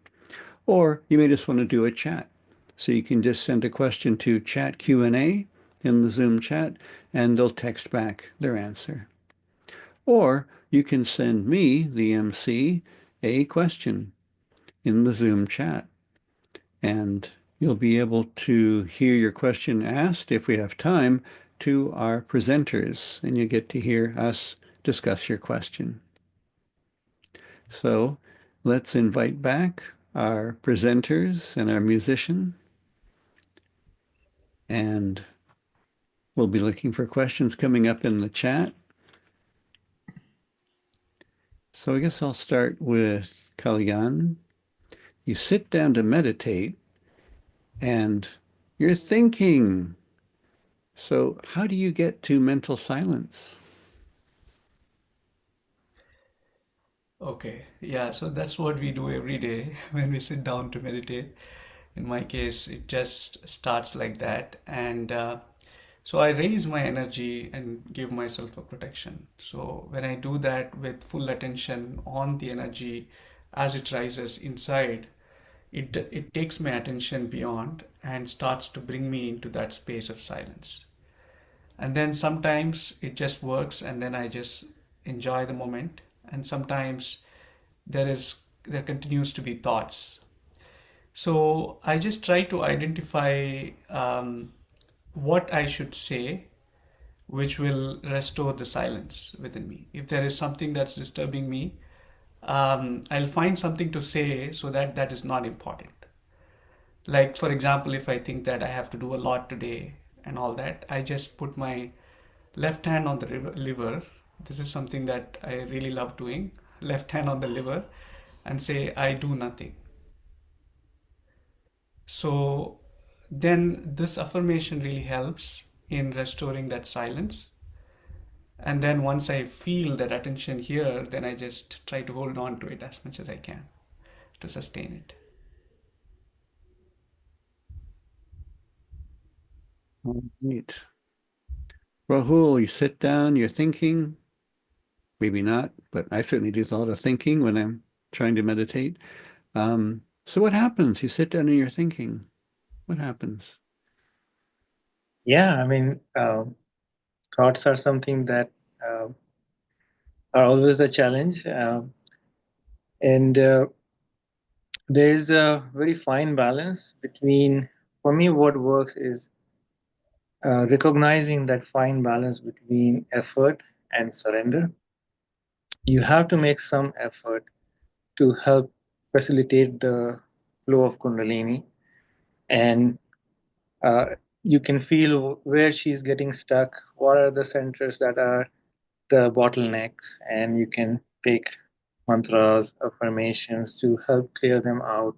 Or you may just want to do a chat. So you can just send a question to chat Q&A in the Zoom chat and they'll text back their answer. Or you can send me, the MC, a question in the Zoom chat and you'll be able to hear your question asked, if we have time, to our presenters and you get to hear us discuss your question. So let's invite back our presenters and our musician. And we'll be looking for questions coming up in the chat. So I guess I'll start with Kalyan. You sit down to meditate and you're thinking. So how do you get to mental silence? Okay, yeah, so that's what we do every day when we sit down to meditate. In my case, it just starts like that. And so I raise my energy and give myself a protection. So when I do that with full attention on the energy as it rises inside, it takes my attention beyond and starts to bring me into that space of silence. And then sometimes it just works and then I just enjoy the moment. And sometimes there continues to be thoughts. So I just try to identify what I should say, which will restore the silence within me. If there is something that's disturbing me, I'll find something to say so that that is not important. Like, for example, if I think that I have to do a lot today and all that, I just put my left hand on the liver. This is something that I really love doing. Left hand on the liver and say, I do nothing. So then this affirmation really helps in restoring that silence. And then once I feel that attention here, then I just try to hold on to it as much as I can to sustain it. All right. Rahul, you sit down, you're thinking, maybe not, but I certainly do a lot of thinking when I'm trying to meditate. So what happens? You sit down and you're thinking. What happens? Yeah, I mean, thoughts are something that are always a challenge. And there is a very fine balance between, for me, what works is recognizing that fine balance between effort and surrender. You have to make some effort to help facilitate the flow of Kundalini. And you can feel where she's getting stuck, what are the centers that are the bottlenecks, and you can take mantras, affirmations to help clear them out.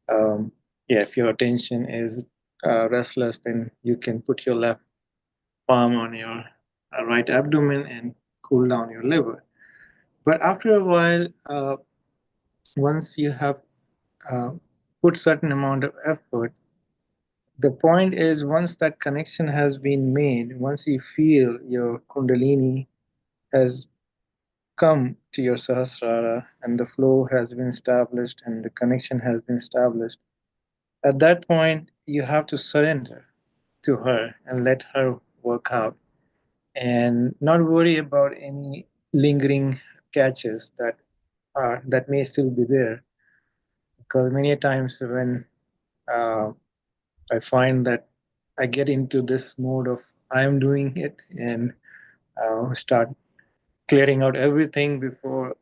Yeah, if your attention is restless, then you can put your left palm on your right abdomen and cool down your liver. But after a while, once you have uh, put certain amount of effort, the point is once that connection has been made, once you feel your kundalini has come to your sahasrara and the flow has been established and the connection has been established, at that point you have to surrender to her and let her work out and not worry about any lingering catches that may still be there, because many times when uh, I find that I get into this mode of I am doing it and start clearing out everything before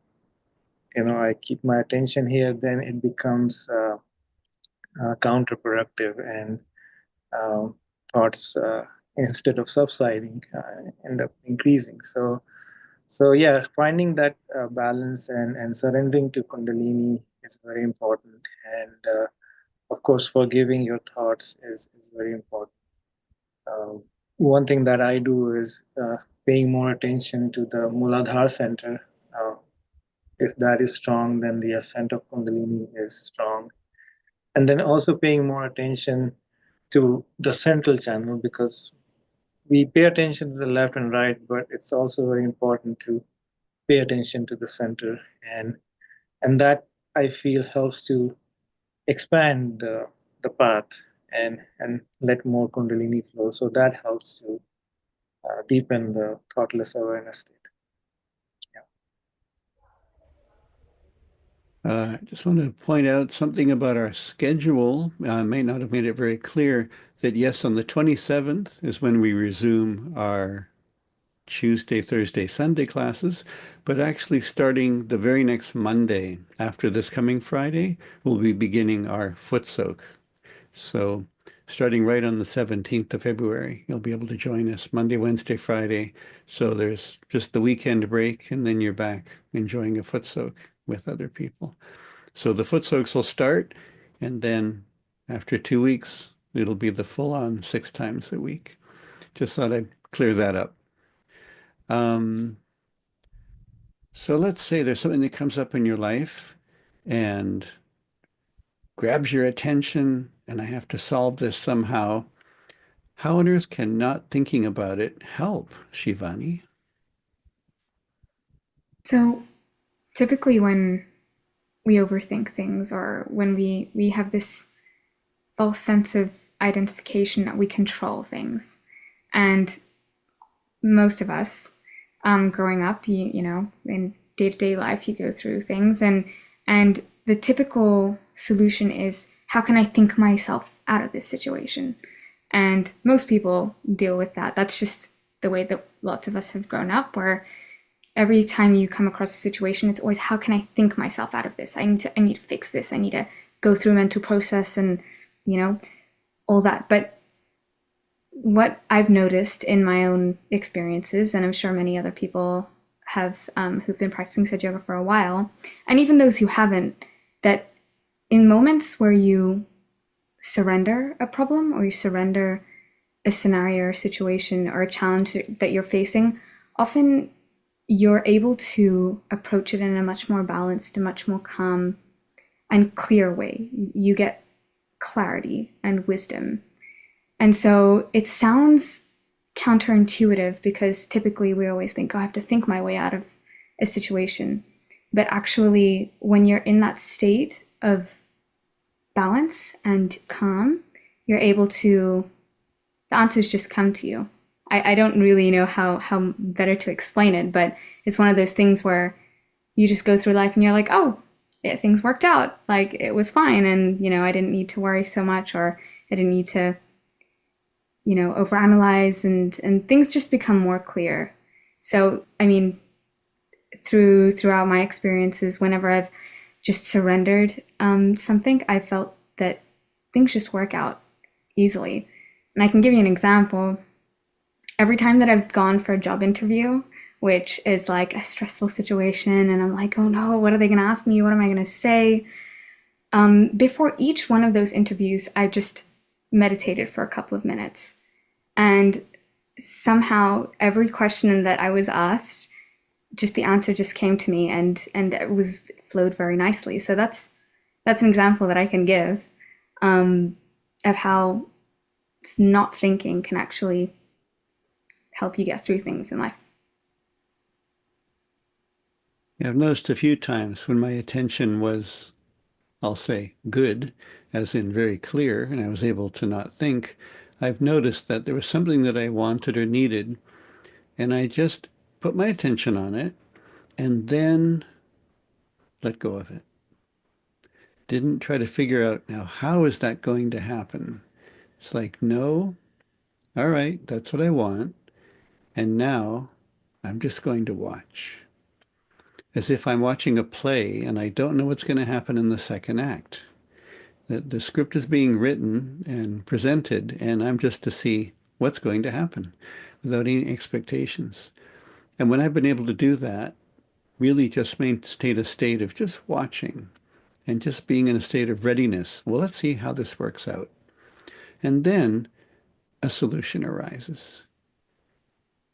I keep my attention here, then it becomes counterproductive, and um, thoughts instead of subsiding end up increasing. So yeah, finding that balance and surrendering to Kundalini is very important, and of course, forgiving your thoughts is very important. Um, One thing that I do is paying more attention to the Muladhara center. Uh, if that is strong, then the ascent of Kundalini is strong. And then also paying more attention to the central channel, because we pay attention to the left and right, but it's also very important to pay attention to the center. And that I feel helps to expand the path and let more Kundalini flow. So that helps to deepen the thoughtless awareness state. I just want to point out something about our schedule. I may not have made it very clear that yes, on the 27th is when we resume our Tuesday, Thursday, Sunday classes, but actually starting the very next Monday after this coming Friday, we'll be beginning our foot soak. So starting right on the 17th of February, you'll be able to join us Monday, Wednesday, Friday. So there's just the weekend break, and then you're back enjoying a foot soak with other people. So the foot soaks will start, and then after 2 weeks, it'll be the full-on 6 times a week. Just thought I'd clear that up. So let's say there's something that comes up in your life and grabs your attention, and I have to solve this somehow. How on earth can not thinking about it help, Shivani? So typically when we overthink things, or when we have this false sense of identification that we control things, and most of us, growing up, in day-to-day life, you go through things, and the typical solution is, how can I think myself out of this situation? And most people deal with that. That's just the way that lots of us have grown up, where every time you come across a situation, it's always, how can I think myself out of this? I need to fix this. I need to go through a mental process and, all that. But what I've noticed in my own experiences, and I'm sure many other people have, who've been practicing Sahaja Yoga for a while, and even those who haven't, that in moments where you surrender a problem, or you surrender a scenario or situation or a challenge that you're facing, often you're able to approach it in a much more balanced, a much more calm and clear way. You get clarity and wisdom. And so it sounds counterintuitive, because typically we always think, oh, I have to think my way out of a situation. But actually, when you're in that state of balance and calm, you're able to, the answers just come to you. I don't really know how better to explain it, but it's one of those things where you just go through life and you're like, oh, yeah, things worked out. Like, it was fine. And, I didn't need to worry so much, or I didn't need to, overanalyze, and things just become more clear. So, I mean, throughout my experiences, whenever I've just surrendered something, I felt that things just work out easily. And I can give you an example. Every time that I've gone for a job interview, which is like a stressful situation, and I'm like, oh no, what are they going to ask me? What am I going to say? Before each one of those interviews, I just meditated for a couple of minutes. And somehow every question that I was asked, just the answer just came to me, and it flowed very nicely. So that's an example that I can give of how not thinking can actually help you get through things in life. Yeah, I've noticed a few times when my attention was, I'll say, good, as in very clear, and I was able to not think, I've noticed that there was something that I wanted or needed, and I just put my attention on it and then let go of it. Didn't try to figure out, now, how is that going to happen? It's like, no, all right, that's what I want. And now I'm just going to watch. As if I'm watching a play and I don't know what's going to happen in the second act. The script is being written and presented, and I'm just to see what's going to happen without any expectations. And when I've been able to do that, really just maintain a state of just watching and just being in a state of readiness. Well, let's see how this works out. And then a solution arises.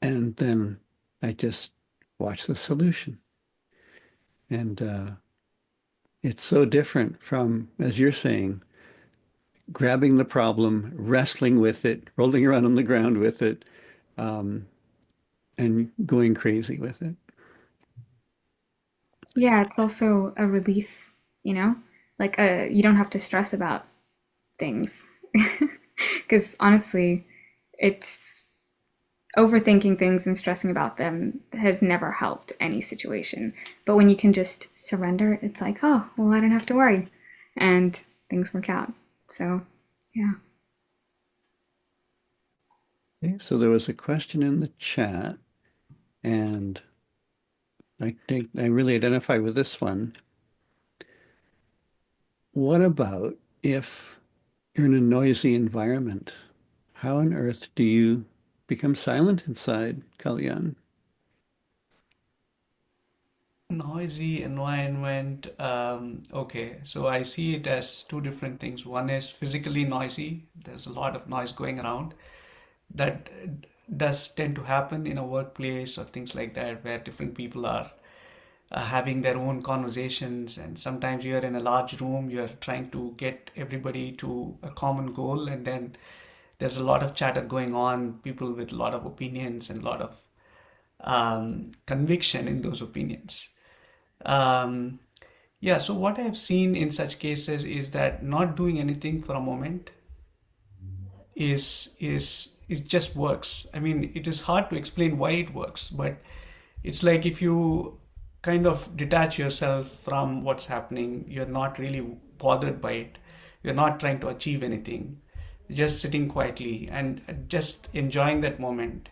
And then I just watch the solution. And it's so different from, as you're saying, grabbing the problem, wrestling with it, rolling around on the ground with it, um, and going crazy with it. Yeah, it's also a relief, you know? Like you don't have to stress about things. Because honestly, it's overthinking things and stressing about them has never helped any situation. But when you can just surrender, it's like, oh, well, I don't have to worry. And things work out. So, yeah. Okay, so there was a question in the chat, and I think I really identify with this one. What about if you're in a noisy environment? How on earth do you become silent inside, Kalyan? Noisy environment. Okay, so I see it as two different things. One is physically noisy. There's a lot of noise going around. That does tend to happen in a workplace or things like that, where different people are having their own conversations, and sometimes you're in a large room, you're trying to get everybody to a common goal, and then there's a lot of chatter going on, people with a lot of opinions and a lot of conviction in those opinions. um, yeah, so what I've seen in such cases is that not doing anything for a moment is it just works. I mean, it is hard to explain why it works, but it's like if you kind of detach yourself from what's happening, you're not really bothered by it. You're not trying to achieve anything. You're just sitting quietly and just enjoying that moment.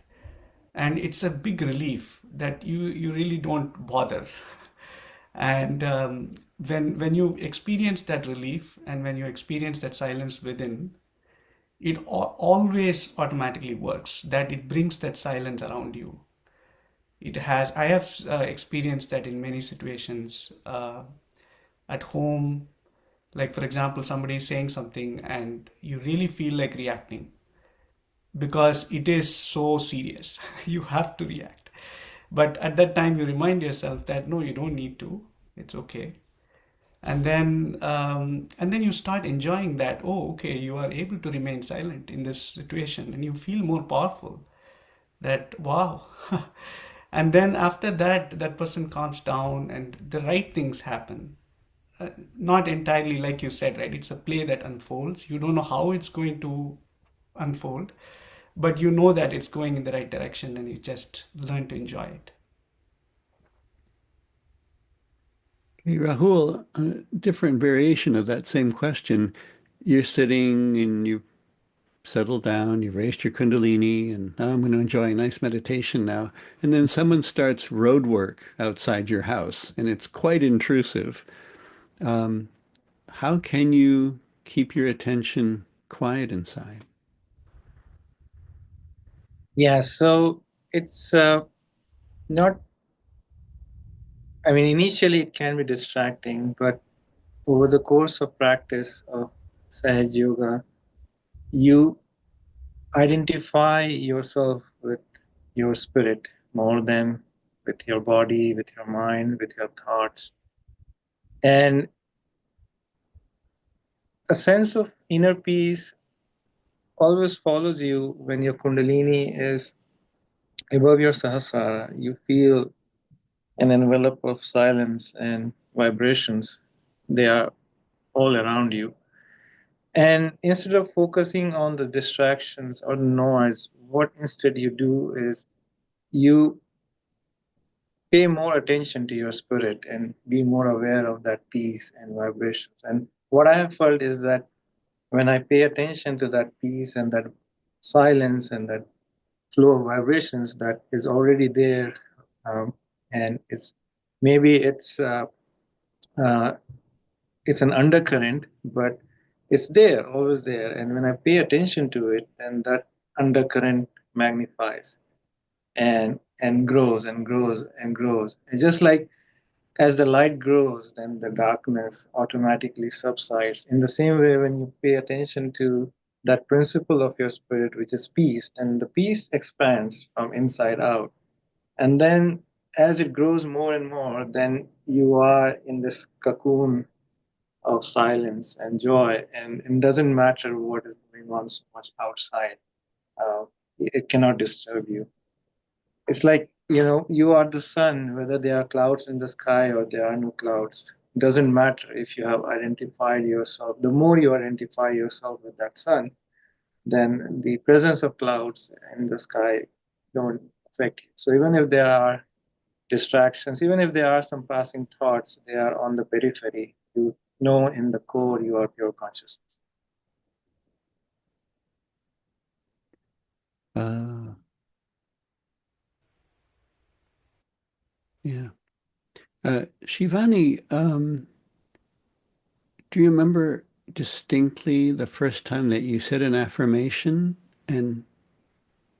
And it's a big relief that you really don't bother. And when you experience that relief and when you experience that silence within, it always automatically works, that it brings that silence around you. I have experienced that in many situations, at home. Like, for example, somebody is saying something and you really feel like reacting because it is so serious. You have to react. But at that time, you remind yourself that no, you don't need to. It's okay. And then you start enjoying that. Oh, okay, you are able to remain silent in this situation, and you feel more powerful. That wow. And then after that, that person calms down, and the right things happen. Not entirely like you said, right? It's a play that unfolds. You don't know how it's going to unfold, but you know that it's going in the right direction, and you just learn to enjoy it. Hey, Rahul, a different variation of that same question. You're sitting and you settle down, you've raised your Kundalini, and now I'm going to enjoy a nice meditation now. And then someone starts road work outside your house, and it's quite intrusive. Um, how can you keep your attention quiet inside? Yeah, so it's not, I mean, initially it can be distracting, but over the course of practice of Sahaja Yoga, you identify yourself with your spirit more than with your body, with your mind, with your thoughts. And a sense of inner peace always follows you when your Kundalini is above your Sahasrara. You feel an envelope of silence and vibrations. They are all around you. And instead of focusing on the distractions or the noise, what instead you do is you pay more attention to your spirit and be more aware of that peace and vibrations. And what I have felt is that when I pay attention to that peace and that silence and that flow of vibrations that is already there, and maybe it's an undercurrent, but it's there, always there. And when I pay attention to it, then that undercurrent magnifies and grows and grows and grows. And just like as the light grows, then the darkness automatically subsides. In the same way, when you pay attention to that principle of your spirit, which is peace, then the peace expands from inside out. And then as it grows more and more, then you are in this cocoon of silence and joy, and it doesn't matter what is going on so much outside. Uh, it cannot disturb you. It's like, you are the sun, whether there are clouds in the sky or there are no clouds. It doesn't matter if you have identified yourself. The more you identify yourself with that sun, then the presence of clouds in the sky don't affect you. So even if there are distractions, even if there are some passing thoughts, they are on the periphery. You know in the core you are pure consciousness. Yeah. Shivani, do you remember distinctly the first time that you said an affirmation and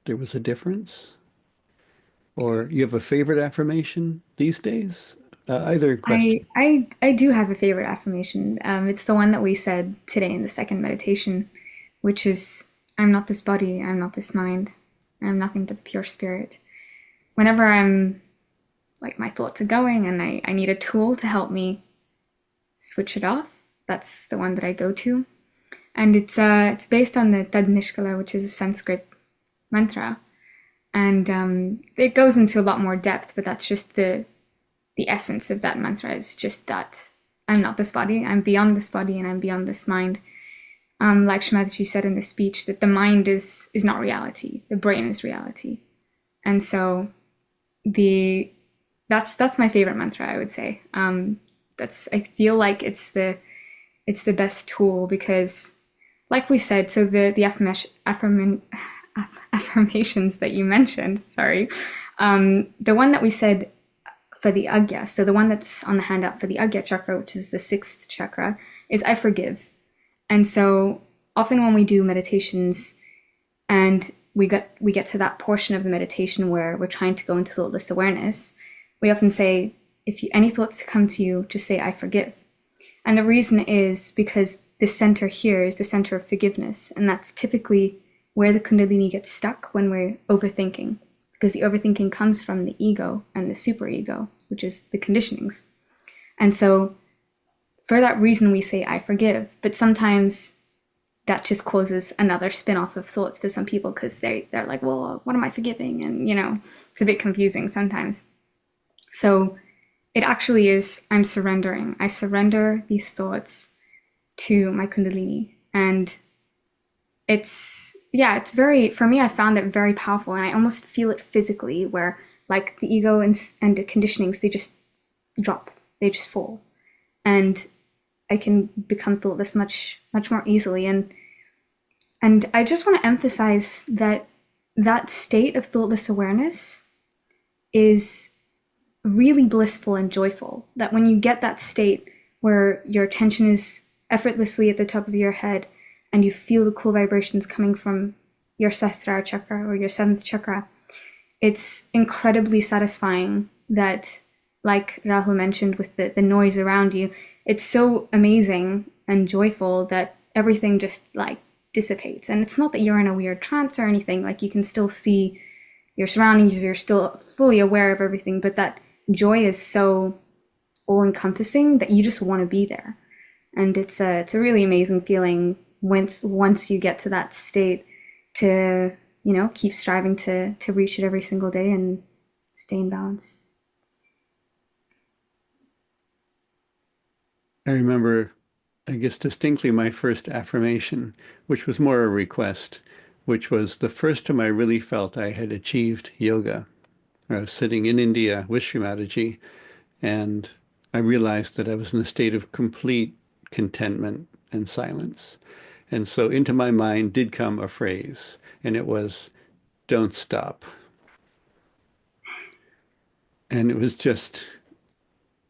there was a difference? Or you have a favorite affirmation these days? Either question. I do have a favorite affirmation. It's the one that we said today in the second meditation, which is, I'm not this body, I'm not this mind, I'm nothing but the pure spirit. Whenever I'm like my thoughts are going and I need a tool to help me switch it off, that's the one that I go to. And it's based on the Tad Nishkala, which is a Sanskrit mantra. And it goes into a lot more depth, but that's just the essence of that mantra. Is just that I'm not this body, I'm beyond this body, and I'm beyond this mind. Like Shri Mataji said in the speech, that the mind is not reality, the brain is reality. And so that's my favorite mantra, I would say. I feel like it's the best tool because, like we said, so the affirmations that you mentioned, sorry, the one that we said for the Agya, so the one that's on the handout for the Agya chakra, which is the sixth chakra, is I forgive. And so often when we do meditations and we get to that portion of the meditation where we're trying to go into thoughtless awareness, we often say, if any thoughts come to you, just say, I forgive. And the reason is because the center here is the center of forgiveness. And that's typically where the Kundalini gets stuck when we're overthinking, because the overthinking comes from the ego and the superego, which is the conditionings. And so for that reason, we say, I forgive. But sometimes that just causes another spin-off of thoughts for some people because they're like, well, what am I forgiving? And, it's a bit confusing sometimes. So it actually is, I'm surrendering. I surrender these thoughts to my Kundalini. And it's very, for me, I found it very powerful. And I almost feel it physically where like the ego and the conditionings, they just drop, they just fall. And I can become thoughtless much, much more easily. And I just want to emphasize that state of thoughtless awareness is really blissful and joyful. That when you get that state where your attention is effortlessly at the top of your head and you feel the cool vibrations coming from your Sahasrara chakra or your seventh chakra, it's incredibly satisfying that like Rahul mentioned with the noise around you, it's so amazing and joyful that everything just like dissipates. And it's not that you're in a weird trance or anything, like you can still see your surroundings, you're still fully aware of everything, but that joy is so all encompassing that you just want to be there. And it's a really amazing feeling once you get to that state to, you know, keep striving to reach it every single day and stay in balance. I remember, I guess, distinctly my first affirmation, which was more a request, which was the first time I really felt I had achieved yoga. I was sitting in India with Shri Mataji, and I realized that I was in a state of complete contentment and silence. And so into my mind did come a phrase, and it was, don't stop. And it was just,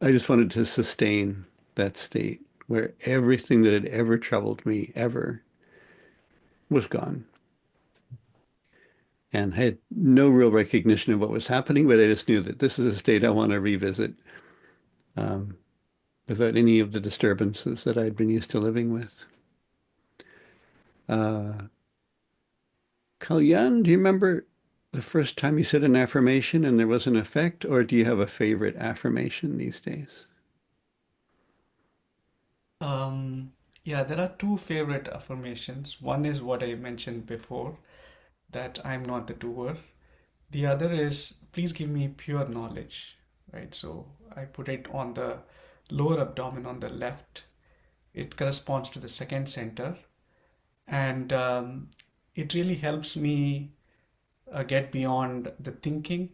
I just wanted to sustain that state where everything that had ever troubled me ever was gone. And I had no real recognition of what was happening, but I just knew that this is a state I want to revisit um, without any of the disturbances that I'd been used to living with. Kalyan, do you remember the first time you said an affirmation and there was an effect, or do you have a favorite affirmation these days? Um, yeah, there are two favorite affirmations. One is what I mentioned before, that I'm not the doer. The other is, please give me pure knowledge, right? So I put it on the lower abdomen on the left. It corresponds to the second center. And it really helps me get beyond the thinking.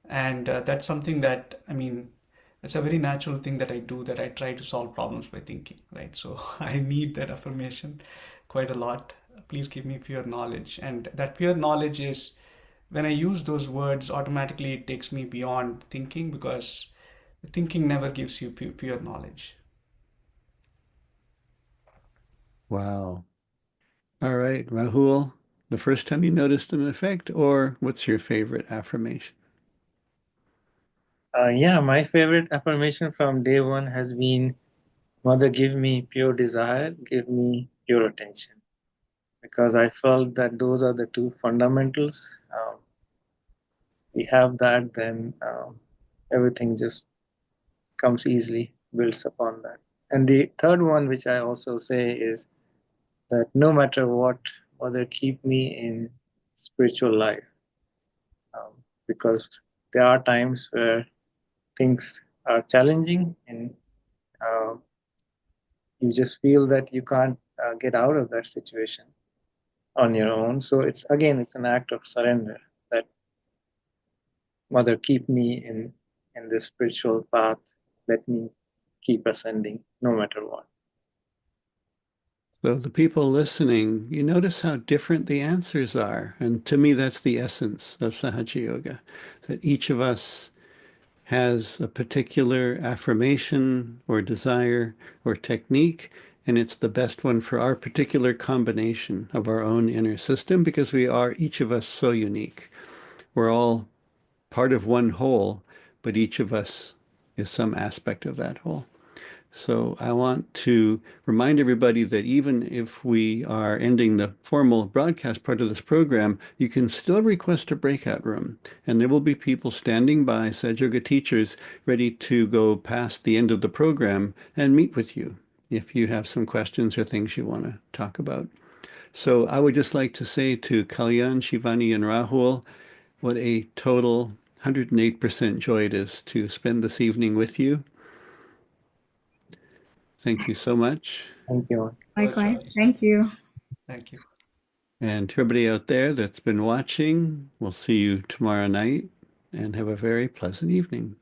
And that's something that, I mean, it's a very natural thing that I do, that I try to solve problems by thinking, right? So I need that affirmation quite a lot. Please give me pure knowledge. And that pure knowledge is, when I use those words, automatically it takes me beyond thinking, because thinking never gives you pure knowledge. Wow. All right, Rahul, the first time you noticed an effect, or what's your favorite affirmation? Yeah, my favorite affirmation from day one has been, Mother, give me pure desire, give me pure attention. Because I felt that those are the two fundamentals. We have that, then everything just comes easily, builds upon that. And the third one, which I also say, is that no matter what, Mother, keep me in spiritual life. Because there are times where things are challenging and uh, you just feel that you can't get out of that situation on your own. So it's an act of surrender, that Mother, keep me in this spiritual path. Let me keep ascending no matter what. So the people listening, you notice how different the answers are. And to me, that's the essence of Sahaja Yoga, that each of us has a particular affirmation or desire or technique, and it's the best one for our particular combination of our own inner system, because we are, each of us, so unique. We're all part of one whole, but each of us is some aspect of that whole. So I want to remind everybody that even if we are ending the formal broadcast part of this program, you can still request a breakout room. And there will be people standing by, Sahaja Yoga teachers, ready to go past the end of the program and meet with you if you have some questions or things you want to talk about. So I would just like to say to Kalyan, Shivani, and Rahul, what a total 108% joy it is to spend this evening with you. Thank you so much. Thank you. Likewise, thank you. Thank you. And to everybody out there that's been watching, we'll see you tomorrow night and have a very pleasant evening.